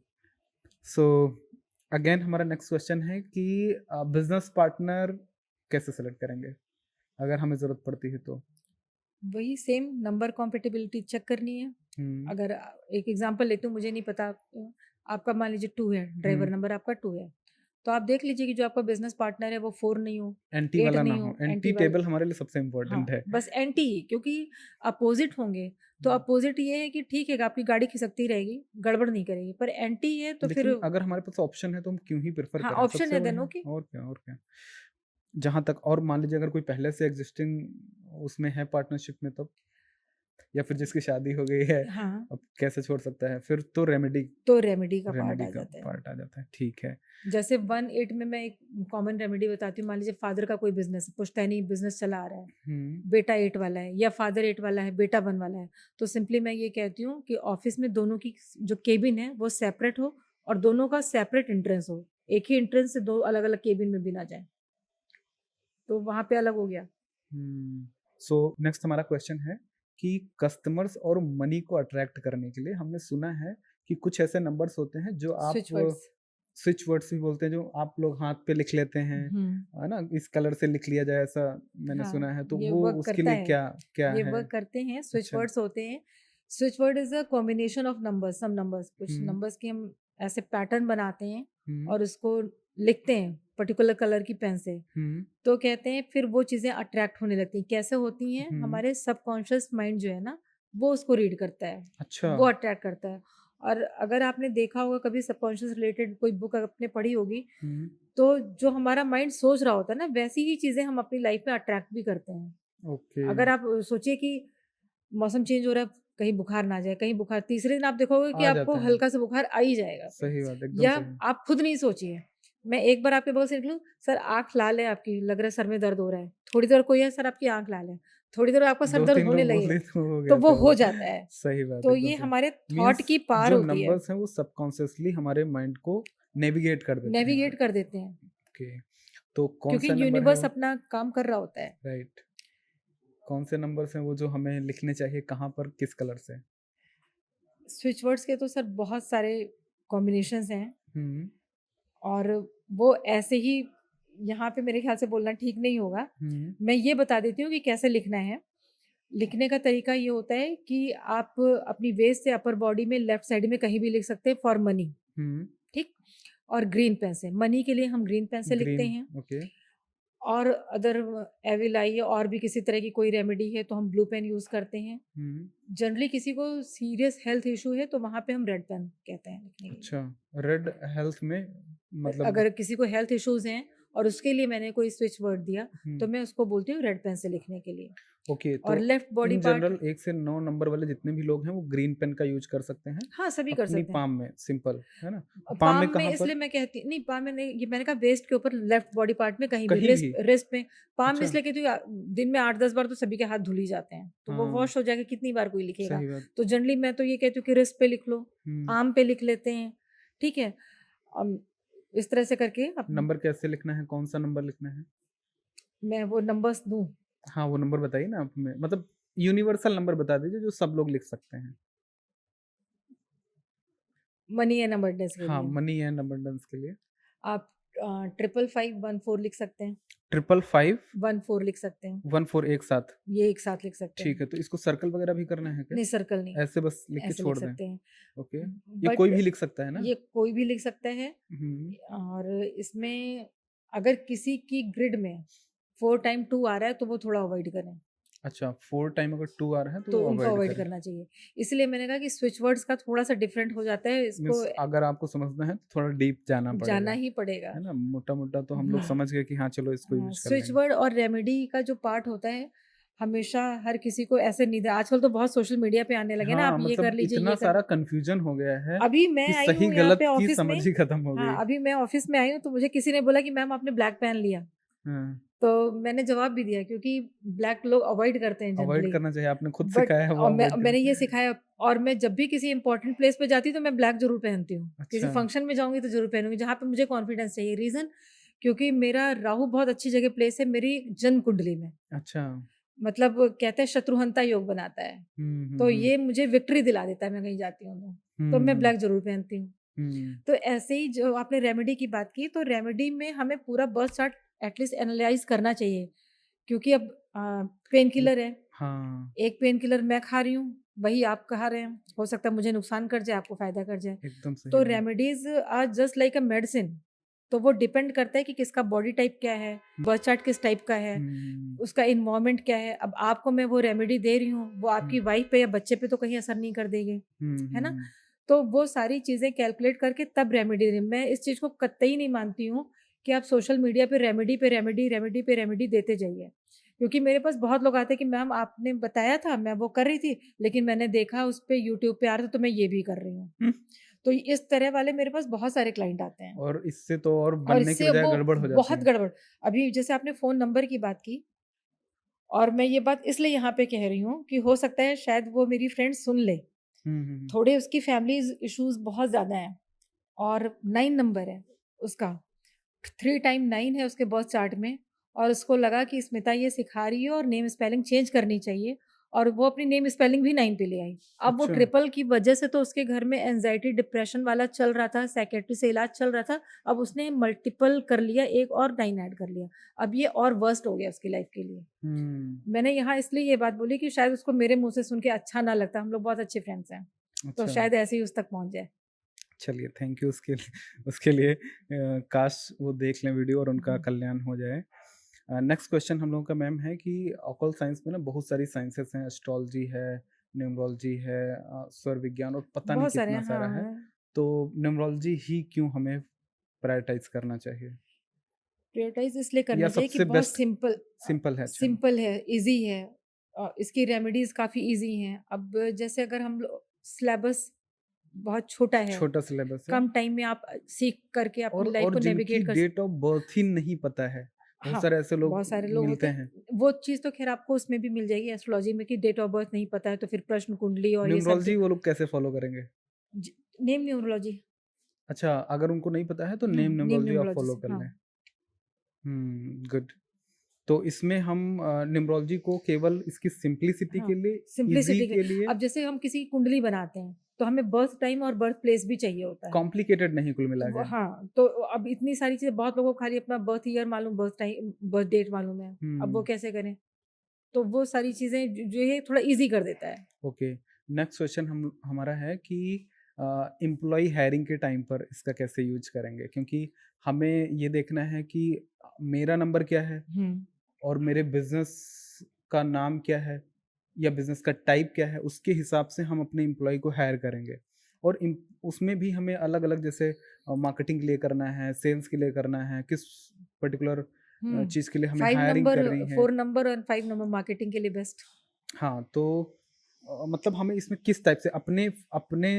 सो अगेन हमारा नेक्स्ट क्वेश्चन है कि बिजनेस पार्टनर कैसे सेलेक्ट करेंगे अगर हमें जरूरत पड़ती है तो? वही सेम नंबर कॉम्पैटिबिलिटी चेक करनी है। हम्म, अगर एक एग्ज़ाम्पल लेती हूँ, मुझे नहीं पता आपका मान लीजिए 2 है, ड्राइवर हम्म, नंबर आपका 2 है, तो आप देख लीजिए कि जो आपका बिज़नेस पार्टनर है वो 4 नहीं हो, एंटी 8 वाला ना नहीं हो, हो, एंटी एंटी वाला टेबल हमारे लिए सबसे हाँ, इम्पोर्टेंट है। बस एंटी ही क्योंकि अपोज़िट होंगे, तो हम्म, अपोज़िट ये है कि ठीक है आपकी गाड़ी खिसकती रहेगी, गड़बड़ नहीं करेगी, पर एंटी है तो फिर लेकिन अगर हमारे पास ऑप्शन है तो हम क्यों ही प्रेफर हाँ, करें, ऑप्शन सबसे है देन बढ़िया। ओके। और क्या, और क्या। जहां तक और मान लीजिए अगर कोई पहले से एग्जिस्टिंग उसमें है पार्टनरशिप में तब, या फिर जिसकी शादी हो गई है, हाँ, अब कैसे छोड़ सकता है फिर तो रेमेडी तो रेमेडी का पार्ट रेमेडी आ का जाता है। पार्ट आ जाता है, ठीक है। जैसे 1-8 में मैं एक कॉमन रेमेडी बताती हूँ, मान लीजिए फादर का कोई बिज़नेस है, पुश्तैनी बिज़नेस चला आ रहा है, हम्म, बेटा 8 वाला है या फादर 8 वाला है, बेटा 1 वाला है, तो सिंपली मैं ये कहती हूँ कि ऑफ़िस में दोनों की जो केबिन है वो सेपरेट हो और दोनों का सेपरेट एंट्रेंस हो। एक ही एंट्रेंस से 2 अलग-अलग केबिन में भी ना जाएँ, तो वहाँ पे अलग हो गया। सो नेक्स्ट हमारा क्वेश्चन है कि कस्टमर्स और मनी को अट्रैक्ट करने के लिए हमने सुना है कि कुछ ऐसे नंबर्स होते हैं जो आप स्विच वर्ड्स। स्विच वर्ड्स भी बोलते हैं, जो आप लोग हाथ पे लिख लेते हैं, हुँ। है ना? इस कलर से लिख लिया जाए, ऐसा मैंने हाँ, सुना है। तो ये वो वर्क उसके करता लिए है। क्या क्या ये है? वर्क करते हैं, स्विच अच्छा। वर्ड्स होते हैं। Switch word is a combination of numbers, some numbers, कुछ हुँ, नंबर्स की हम ऐसे पैटर्न बनाते हैं हुँ, और उसको लिखते हैं पर्टिकुलर कलर की पेन से। हुँ, तो कहते हैं फिर वो चीज़ें अट्रैक्ट होने लगती हैं। कैसे होती हैं? हुँ। हमारे सबकॉन्शियस माइंड जो है ना, वो उसको रीड करता है, अच्छा। वो अट्रैक्ट करता है। और अगर आपने देखा होगा कभी सबकॉन्शियस रिलेटेड कोई बुक आपने पढ़ी होगी, हुँ, तो जो हमारा माइंड सोच रहा होता है ना, वैसी ही चीज़ें हम अपनी लाइफ में अट्रैक्ट भी करते हैं। ओके। अगर आप सोचिए कि मौसम चेंज हो रहा है, कहीं बुखार ना आ जाए, कहीं बुखार तीसरे दिन आप देखोगे कि आ आपको जाता है। हल्का सा बुखार आ ही जाएगा फिर। सही बात, एकदम या सही। आप खुद नहीं सोचिए, मैं एक बार आपके बगल से निकलूँ, "सर आँख लाल है आपकी, लग रहा है सर में दर्द हो रहा है।" थोड़ी देर कोई है, "सर आपकी आँख लाल है।" थोड़ी देर में आपका सर दर्द 2-3 होने लोग बोल लगेगा, दिए तो हो तो गया वो फिर वो। हो जाता है। सही बात, तो एकदम ये सही। हमारे थॉट मीन्स की पार जो होती है, नंबर्स हैं वो सबकॉन्शियसली हमारे माइंड को नेविगेट कर देते हैं। नेविगेट कर देते हैं, ओके। तो क्योंकि कौन-सा नंबर है यूनिवर्स वो? अपना काम कर रहा होता है। राइट। कौन से नंबर्स हैं वो जो हमें लिखने चाहिए, कहाँ पर, किस कलर से? स्विच वर्ड्स के तो सर बहुत सारे कॉम्बिनेशंस हैं। हुँ, और वो ऐसे ही यहाँ पे मेरे ख़्याल से बोलना ठीक नहीं होगा। हुँ, मैं ये बता देती हूँ कि कैसे लिखना है। लिखने का तरीका ये होता है कि आप अपनी वेस्ट से अपर बॉडी में लेफ्ट साइड में कहीं भी लिख सकते हैं फॉर मनी, हुँ। ठीक? और ग्रीन पेन से, मनी के लिए हम ग्रीन पेन से लिखते ग्रीन, हैं। ओके। और अदर एविल आई और भी किसी तरह की कोई रेमेडी है तो हम ब्लू पेन यूज़ करते हैं। हुँ, जनरली किसी को सीरियस हेल्थ इश्यू है तो वहाँ पे हम रेड पेन कहते हैं लिखने के लिए। अच्छा। रेड हेल्थ में मतलब अगर किसी को हेल्थ इश्यूज़ हैं और उसके लिए मैंने कोई स्विच वर्ड दिया, हुँ, तो मैं उसको बोलती हूँ रेड पेन से लिखने के लिए। ओके। तो और left body in part, general 1 से 9 नंबर वाले जितने भी लोग हैं वो ग्रीन पेन का यूज़ कर सकते हैं, हाँ, सभी कर अपनी सकते हैं। पाम में, सिंपल, है ना? पाम पाम में में कहाँ इसलिए पर? मैं कहती नहीं, पाम में नहीं, ये मैंने कहा वेस्ट के ऊपर लेफ्ट बॉडी पार्ट में कहीं भी, कहीं भी? रिस्ट रिस्ट में। पाम में अच्छा। इसलिए कहती हूँ दिन में 8-10 बार तो सभी के हाथ धुल ही जाते हैं, तो वो हाँ, वॉश हो जाएगा, कितनी बार कोई लिखेगा। सही बात। तो जनरली मैं तो ये कहती हूँ कि रिस्ट पे लिख लो, हुँ, आर्म पे लिख लेते हैं, ठीक है? अम, इस तरह से करके नंबर कैसे लिखना है, कौन-सा नंबर लिखना है? मैं वो नंबर्स दूँ। हाँ, वो नंबर बताइए ना आप हमें, मतलब यूनिवर्सल नंबर बता दीजिए जो सब लोग लिख सकते हैं। मनी एंड अबंडेंस के हाँ, लिए मनी एंड अबंडेंस के लिए। आप 55514 लिख सकते हैं, 555 14 लिख सकते हैं, 14 एक साथ। ये एक साथ लिख सकते ठीक हैं। है, तो इसको सर्कल वगैरह भी करना है क्या? नहीं, सर्कल नहीं, ऐसे बस लिख के ऐसे लिख छोड़ दें? सकते हैं। ओके। ये कोई बट भी लिख सकता है ना? ये कोई भी लिख सकता है। हुँ। और इसमें अगर किसी की ग्रिड में 4 टाइम 2 आ रहा है तो वो थोड़ा अवॉइड करें, अच्छा, 4 टाइम अगर 2 आ रहा है तो तो वो उनको अवॉइड अवॉइड करें। करना चाहिए। इसलिए मैंने कहा कि स्विच वर्ड्स का थोड़ा-सा डिफरेंट हो जाता है, इसको मीन्स अगर आपको समझना है तो थोड़ा डीप जाना जाना पड़ेगा, ही पड़ेगा। है ना? मोटा-मोटा तो हम लोग हुँ। समझ गए कि हाँ, चलो इसको हाँ, यूज़ कर स्विच लेंगे। वर्ड और रेमेडी का जो पार्ट होता है, हमेशा हर किसी को ऐसे नहीं था। आजकल तो बहुत सोशल मीडिया पे आने लगे ना, आप हाँ, ये कर मतलब लीजिए, इतना ये कर। सारा कन्फ्यूज़न हो गया है अभी कि मैं आई हूँ यहाँ पे सही-गलत की ऑफ़िस समझ में। ही खत्म हो हाँ, गई। अभी मैं ऑफ़िस में आई हूँ तो मुझे किसी ने बोला कि मैम आपने ब्लैक पेन लिया। हाँ, तो मैंने जवाब भी दिया क्योंकि ब्लैक लोग अवॉइड करते हैं अवॉइड जनरली। करना चाहिए, आपने खुद बट सिखाया है वो और अवॉइड करें। मैंने ये सिखाया। और मैं जब भी किसी इम्पोर्टेंट प्लेस पे जाती हूँ तो मैं ब्लैक ज़रूर पहनती हूँ। किसी अच्छा, फंक्शन में जाऊँगी तो ज़रूर पहनूँगी जहाँ पे मुझे कॉन्फिडेंस चाहिए। रीज़न, क्योंकि मेरा राहु बहुत अच्छी जगह प्लेस है मेरी जन्म कुंडली में। अच्छा। मतलब कहते हैं शत्रुहंता योग बनाता है। हुँ, हुँ, तो हुँ। ये मुझे विक्ट्री दिला देता है मैं कहीं जाती हूँ तो। तो हुँ, मैं हुँ, ब्लैक ज़रूर पहनती हूँ। हुँ। तो ऐसे ही जो आपने रेमेडी की बात की, तो रेमेडी में हमें पूरा बर्थ चार्ट एटलीस्ट एनालाइज़ करना चाहिए। क्योंकि अब पेन वो किलर है, हाँ, एक पेन किलर मैं खा रही हूँ, वही आप खा रहे हैं, हो सकता है मुझे नुकसान कर जाए, आपको फ़ायदा कर जाए। एकदम सही तो बात। Remedies are just like a medicine. तो वो डिपेंड करता है कि किसका बॉडी टाइप क्या है, बर्थ चार्ट किस टाइप का है, हुँ, उसका एनवायरनमेंट क्या है। अब आपको मैं वो रेमेडी दे रही हूँ, वो हुँ, आपकी वाइफ़ पे या बच्चे पे तो कहीं असर नहीं कर देगी, हुँ, है हुँ, ना? हुँ। तो वो सारी चीज़ें कैलकुलेट करके तब रेमेडी दें। मैं इस चीज़ को कतई नहीं मानती हूँ कि आप सोशल मीडिया पे रेमेडी पे रेमेडी, रेमेडी पे रेमेडी देते जाइए। क्योंकि मेरे पास बहुत लोग आते हैं कि मैम आपने बताया था, मैं वो कर रही थी, लेकिन मैंने देखा उस पे यूट्यूब पे आ रहा था तो मैं ये भी कर रही हूँ। हुँ, तो इस तरह वाले मेरे पास बहुत सारे क्लाइंट आते हैं और इससे तो और और बनने की इससे बजाय वो गड़बड़ हो जाती बहुत है। गड़बड़। अभी जैसे आपने फ़ोन नंबर की बात की, और मैं ये बात इसलिए यहाँ पे कह रही हूँ कि हो सकता है शायद वो मेरी फ्रेंड सुन ले। हुँ, हुँ, हुँ। थोड़े उसकी फैमिलीज़ इश्यूज़ बहुत ज़्यादा हैं और 9 नंबर है उसका। 3 टाइम 9 है उसके बर्थ चार्ट में, और उसको लगा कि स्मिता ये सिखा रही है और नेम स्पेलिंग चेंज करनी चाहिए, और वो अपनी नेम स्पेलिंग भी 9 पे ले आई। अब वो अच्छा। ट्रिपल की वजह से तो उसके घर में एंजाइटी डिप्रेशन वाला चल रहा था, साइकियाट्री से इलाज चल रहा था। अब उसने मल्टीपल कर लिया, एक और 9 ऐड कर लिया। अब ये और वर्स्ट हो गया उसकी लाइफ के लिए। हुँ, मैंने यहाँ इसलिए ये बात बोली कि शायद उसको मेरे मुँह से सुन के अच्छा ना लगता, हम लोग बहुत अच्छे फ्रेंड्स हैं, तो अच्छा। शायद ऐसे ही उस तक पहुँच जाए। चलिए थैंक यू उसके लिए उसके लिए काश वो देख लें वीडियो और उनका हुँ, कल्याण हो जाए। नेक्स्ट क्वेश्चन हम लोगों का मैम है कि ऑकल्ट साइंस में ना बहुत सारी साइंसेस हैं, एस्ट्रोलॉजी है, न्यूमरोलॉजी है, स्वर विज्ञान और पता नहीं बहुत सारे कितना हैं, सारा हाँ, है। हाँ। तो न्यूमरोलॉजी ही क्यों हमें प्रायोरिटाइज़ करना चाहिए? प्रायोरिटाइज़ इसलिए या करना चाहिए कि सबसे बहुत बेस्ट सिंपल है अच्छा। सिंपल है, ईज़ी है इसकी रेमेडीज़ काफ़ी ईज़ी हैं। अब जैसे अगर हम लो सिलेबस बहुत छोटा है, छोटा सिलेबस है कम टाइम में आप सीख करके अपनी लाइफ़ और को जिनकी नेविगेट कर स डेट ऑफ बर्थ ही नहीं पता है, बहुत हाँ, सारे ऐसे लोग बहुत सारे लोग मिलते होते हैं। हैं। वो चीज़ तो ख़ैर आपको उसमें भी मिल जाएगी एस्ट्रोलॉजी में कि डेट ऑफ बर्थ नहीं पता है तो फिर प्रश्न कुंडली और ये सब न्यूमरोलॉजी वो लोग कैसे फॉलो करेंगे? ज नेम न्यूमरोलॉजी अच्छा, अगर उनको नहीं पता है तो नेम नेम न्यूमरोलॉजी आप न्यूमरोलॉजी फॉलो से कर हाँ, लें। गुड। तो इसमें हम न्यूमरोलॉजी को केवल इसकी सिंप्लिसिटी के हाँ, लिए, ईज़ी सिम्प्लिसिटी के के लिए, अब जैसे हम किसी की कुंडली बनाते हैं, तो हमें बर्थ टाइम और बर्थ प्लेस भी चाहिए होता है। कॉम्प्लिकेटेड नहीं कुल मिला वो के। हाँ, तो अब इतनी सारी चीज़ें बहुत लोगों को खाली अपना बर्थ ईयर मालूम, बर्थ टाइम बर्थ डेट मालूम है। अब वो हुँ, कैसे करें? तो वो सारी चीज़ें जो ये थोड़ा ईज़ी कर देता है। ओके। नेक्स्ट क्वेश्चन हम हमारा है कि एम्प्लॉयी हायरिंग के टाइम पर इसका कैसे यूज़ करेंगे? क्योंकि हमें ये देखना है कि मेरा नंबर क्या है हुँ, और मेरे बिज़नेस का नाम क्या है या बिज़नेस का टाइप क्या है, उसके हिसाब से हम अपने एम्प्लॉयी को हायर करेंगे। और उसमें भी हमें अलग-अलग जैसे मार्केटिंग के लिए करना है, सेल्स के लिए करना है, किस पर्टिकुलर हुँ। चीज़ के लिए हमें 5 हायरिंग नंबर करनी है। 4 नंबर और 5 नंबर मार्केटिंग के लिए बेस्ट। हाँ, तो मतलब हमें इसमें किस टाइप से अपने अपने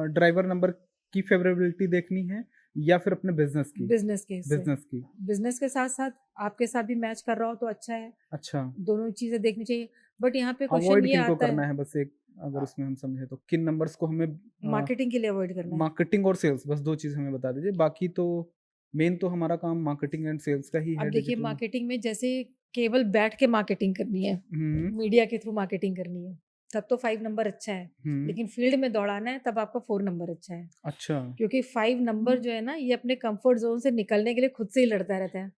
ड्राइवर नंबर की फ़ेवरेबिलिटी देखनी है या फिर अपने बिज़नेस की? बिज़नेस के हिस्से। बिज़नेस की। बिज़नेस के साथ-साथ आपके साथ भी मैच कर रहा हो तो अच्छा है। अच्छा, दोनों चीज़ें देखनी चाहिए। बट यहाँ पे क्वेश्चन अवॉइड ये किनको आता करना है है बस एक अगर उसमें हम समझे तो? किन नंबर्स को हमें मार्केटिंग के लिए अवॉइड करना है। मार्केटिंग और सेल्स बस 2 चीज़ हमें बता दीजिए, बाकी तो मेन तो हमारा काम मार्केटिंग एंड सेल्स का ही अब है देखिए डिजिटल में। मार्केटिंग में जैसे केवल बैठ के मार्केटिंग करनी है, हुँ, मीडिया के थ्रू मार्केटिंग करनी है, तब तो 5 नंबर अच्छा है। हुँ, लेकिन फील्ड में दौड़ाना है तब आपका 4 नंबर अच्छा है। अच्छा, क्योंकि 5 नंबर जो है ना ये अपने कंफर्ट ज़ोन से निकलने के लिए खुद से ही लड़ता रहता है।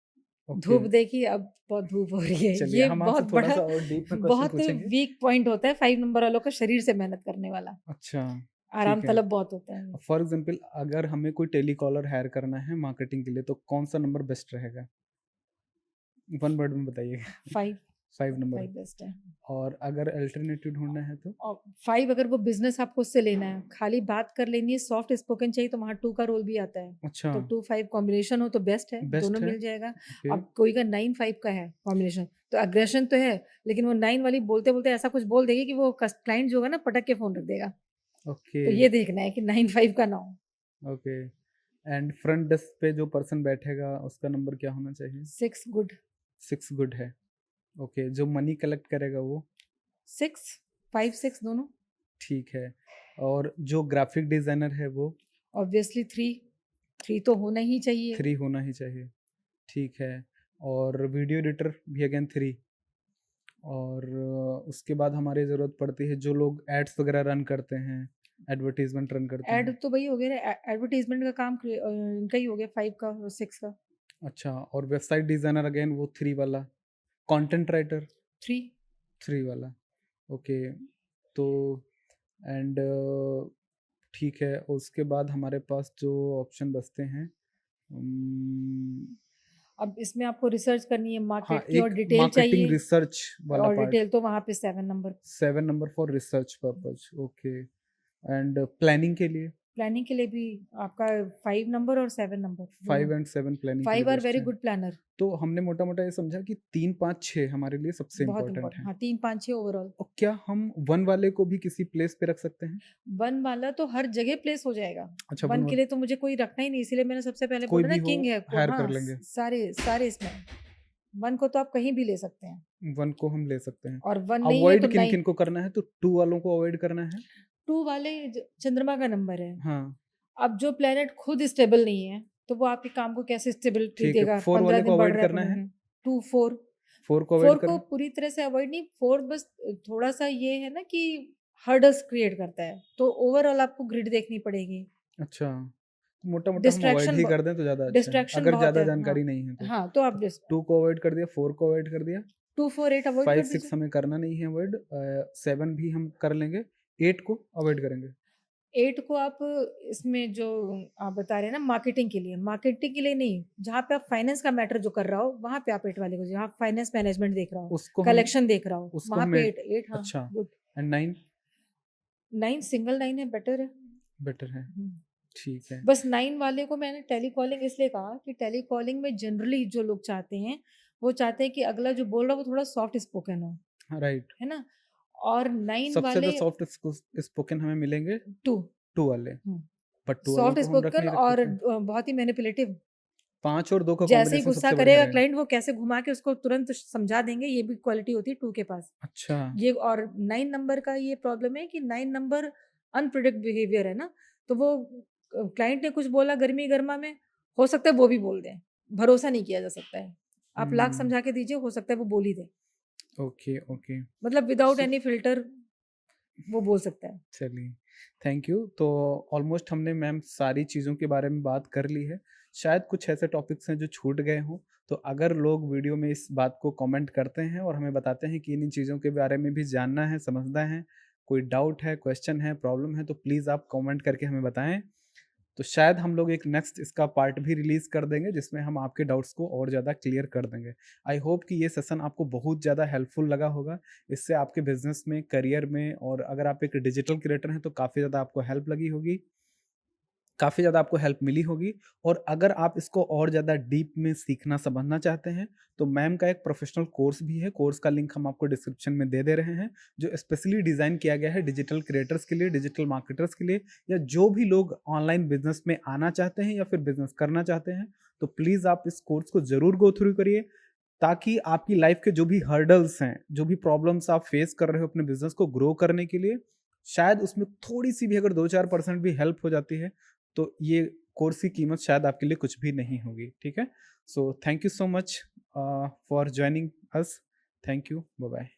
ओके। धूप देखी अब बहुत धूप हो रही है। चलिए ये हम आपसे बहुत बड़ा थोड़ा-सा और डीप में क्वेश्चन बहुत पूछेंगे। वीक पॉइंट होता है 5 नंबर वालों का शरीर से मेहनत करने वाला। अच्छा, आराम ठीक है। तलब बहुत होता है। फॉर एग्ज़ाम्पल अगर हमें कोई टेलीकॉलर हायर करना है मार्केटिंग के लिए तो कौन-सा नंबर बेस्ट रहेगा? 1 वर्ड में बताइए। 5 5 नंबर 5 बेस्ट है। और अगर अल्टरनेटिव ढूँढना है तो? और 5 अगर वो बिज़नेस आपको उससे लेना है, खाली बात कर लेनी है, सॉफ्ट स्पोकन चाहिए तो वहाँ 2 का रोल भी आता है। अच्छा, तो 2-5 कॉम्बिनेशन हो तो बेस्ट है, दोनों बेस्ट है, मिल जाएगा। ओके, अब कोई का 9-5 का है कॉम्बिनेशन, तो एग्रेशन तो है, लेकिन वो 9 वाली बोलते-बोलते ऐसा कुछ बोल देगी कि वो क्लाइंट जो होगा ना पटक के फ़ोन रख देगा। ओके, तो ये देखना है कि 9-5 का ना हो। ओके एंड फ्रंट डेस्क पे जो पर्सन बैठेगा उसका नंबर क्या होना चाहिए? 6 गुड 6 गुड है, ओके, जो मनी कलेक्ट करेगा वो? 6 5-6 दोनों ठीक है और जो ग्राफ़िक डिज़ाइनर है वो? ऑब्वियसली 3 तो होना ही चाहिए। 3 होना ही चाहिए, ठीक है और वीडियो एडिटर भी अगेन 3 और उसके बाद हमारी ज़रूरत पड़ती है जो लोग एड्स वगैरह रन करते हैं, एडवर्टाइज़मेंट रन करते एड हैं। तो वही हो गया ना एडवर्टाइज़मेंट का काम इनका ही हो गया 5 का और 6 का। अच्छा और वेबसाइट डिज़ाइनर अगेन वो 3 वाला, कंटेंट राइटर 3 3 वाला, ओके तो एंड ठीक है उसके बाद हमारे पास जो ऑप्शन बचते हैं अब इसमें आपको रिसर्च करनी है हाँ, मार्केट की और एक डिटेल मार्केटिंग चाहिए रिसर्च वाला और पार्ट, डिटेल तो वहाँ पे 7 number 7 number for research purpose okay and planning के लिए प्लानिंग के लिए भी आपका 5 नंबर और 7 नंबर दोनों 5 एंड 7 प्लानिंग के लिए 5 आर बेस्ट वेरी है। गुड प्लानर तो हमने मोटा-मोटा ये समझा कि 3, 5, 6 हमारे लिए सबसे बहुत इम्पोर्टेंट इंपॉर्टेंट हैं। हाँ 3 5 6 ओवरऑल और क्या हम 1 वाले को भी किसी प्लेस पे रख सकते हैं? 1 वाला तो हर जगह प्लेस हो जाएगा अच्छा 1 1 के वा लिए तो मुझे कोई रखना ही नहीं इसीलिए मैंने सबसे पहले कोई बोला ना भी हो किंग है हायर कर हाँ लेंगे। सारे सारे इसमें 1 को तो आप कहीं भी ले सकते हैं 1 को हम ले सकते हैं। और 1 नहीं है तो अवॉइड 9 किन-किन को करना है? तो 2 वालों को अवॉइड करना है? 2 वाले चंद्रमा का नंबर है हाँ, अब जो प्लेनेट खुद स्टेबल नहीं है, तो वो आपके काम को कैसे स्टेबिलिटी ठीक है। देगा? 4 15 वाले को दिन बढ़ अवॉइड रहा है, करना 15 है? दिन 2, 4 4 को अवॉइड 4 को करें? पूरी तरह से अवॉइड नहीं, 4 बस थोड़ा-सा ये है ना कि हर्डल्स क्रिएट करता है, तो ओवरऑल आपको ग्रिड देखनी पड़ेगी। अच्छा, मोटा-मोटा हम अवॉइड डिस्ट्रैक्शन ही ब कर दें तो ज़्यादा अच्छा है, डिस्ट्रैक्शन अगर बहुत ज़्यादा है। हाँ, जानकारी नहीं है तो। हाँ, तो आप तो डिस 2 को अवॉइड कर दिया, 4 को अवॉइड कर दिया, 2, 4, 8 अवॉइड कर 5-6 दीजिए। हमें करना नहीं है अवॉइड, 7 भी हम कर लेंगे, 8 को अवॉइड करेंगे। 8 को आप इसमें जो आप बता रहे हैं ना मार्केटिंग के लिए नहीं, जहाँ पे आप फाइनेंस का मैटर जो कर रहा हो, वहाँ पे आप 8 वाले को जहाँ फाइनेंस मैनेजमेंट देख रहा हो, उसको हम कलेक्शन देख रहा हो, उसको वहाँ हम पे एट 8 8 हाँ, अच्छा, गुड। एंड 9 9 सिंगल 9 है, बेटर है। बेटर है, हुँ। ठीक है। बस 9 वाले को मैंने टेलीकॉलिंग इसलिए कहा कि टेलीकॉलिंग में जनरली जो लोग चाहते हैं, वो चाहते हैं कि अगला जो बोल रहा है वो थोड़ा सॉफ्ट स्पोकन हो, हाँ, राइट। है ना? और 9 सबसे ज़्यादा वाले सॉफ्ट स्पोकन हमें मिलेंगे 2 2 वाले, हुँ, बट 2 वालों सॉफ्ट को हम रख स्पोकन नहीं रख और सकते। बहुत ही मैनिपुलेटिव। 5 और 2 का जैसे ही कॉम्बिनेशन गुस्सा सबसे बढ़िया करेगा रहेगा। क्लाइंट वो कैसे घुमा के उसको तुरंत समझा देंगे, ये भी क्वालिटी होती है 2 के पास। अच्छा, ये और 9 नंबर का ये प्रॉब्लम है कि 9 नंबर अनप्रेडिक्ट बिहेवियर है ना, तो वो क्लाइंट ने कुछ बोला गर्मा-गर्मा में, हो सकता है वो भी बोल दें, भरोसा नहीं किया जा सकता है। आप लाख हुँ, समझा के दीजिए, हो सकता है वो बोल ही दे। Okay, okay. मतलब विदाउट सो एनी फ़िल्टर वो बोल सकता है। चलिए, थैंक यू। तो ऑलमोस्ट हमने मैम सारी चीज़ों के बारे में बात कर ली है। शायद कुछ ऐसे टॉपिक्स हैं जो छूट गए हों, तो अगर लोग वीडियो में इस बात को कमेंट करते हैं और हमें बताते हैं कि इन चीज़ों के बारे में भी जानना है, समझना है, कोई डाउट है, क्वेश्चन है, प्रॉब्लम है, तो प्लीज़ आप कमेंट करके हमें बताएँ। तो शायद हम लोग एक नेक्स्ट इसका पार्ट भी रिलीज़ कर देंगे जिसमें हम आपके डाउट्स को और ज़्यादा क्लियर कर देंगे। आई होप कि ये सेशन आपको बहुत ज़्यादा हेल्पफुल लगा होगा। इससे आपके बिज़नेस में, करियर में और अगर आप एक डिजिटल क्रिएटर हैं तो काफ़ी ज़्यादा आपको हेल्प लगी होगी। काफ़ी ज़्यादा आपको हेल्प मिली होगी और अगर आप इसको और ज़्यादा डीप में सीखना समझना चाहते हैं, तो मैम का एक प्रोफ़ेशनल कोर्स भी है, कोर्स का लिंक हम आपको डिस्क्रिप्शन में दे रहे हैं, जो स्पेशली डिज़ाइन किया गया है डिजिटल क्रिएटर्स के लिए, डिजिटल मार्केटर्स के लिए या जो भी लोग ऑनलाइन बिज़नेस में आना चाहते हैं या फिर बिज़नेस करना चाहते हैं, तो प्लीज़ आप इस कोर्स को ज़रूर गो थ्रू करिए, ताकि आपकी लाइफ़ के जो भी हर्डल्स हैं, जो भी प्रॉब्लम्स आप फेस कर रहे हो अपने बिज़नेस को ग्रो करने के लिए, शायद उसमें थोड़ी-सी भी अगर 2-4% भी हेल्प हो जाती है, तो ये कोर्स की कीमत शायद आपके लिए कुछ भी नहीं होगी, ठीक है? So thank you so much for joining us. Thank you, bye-bye.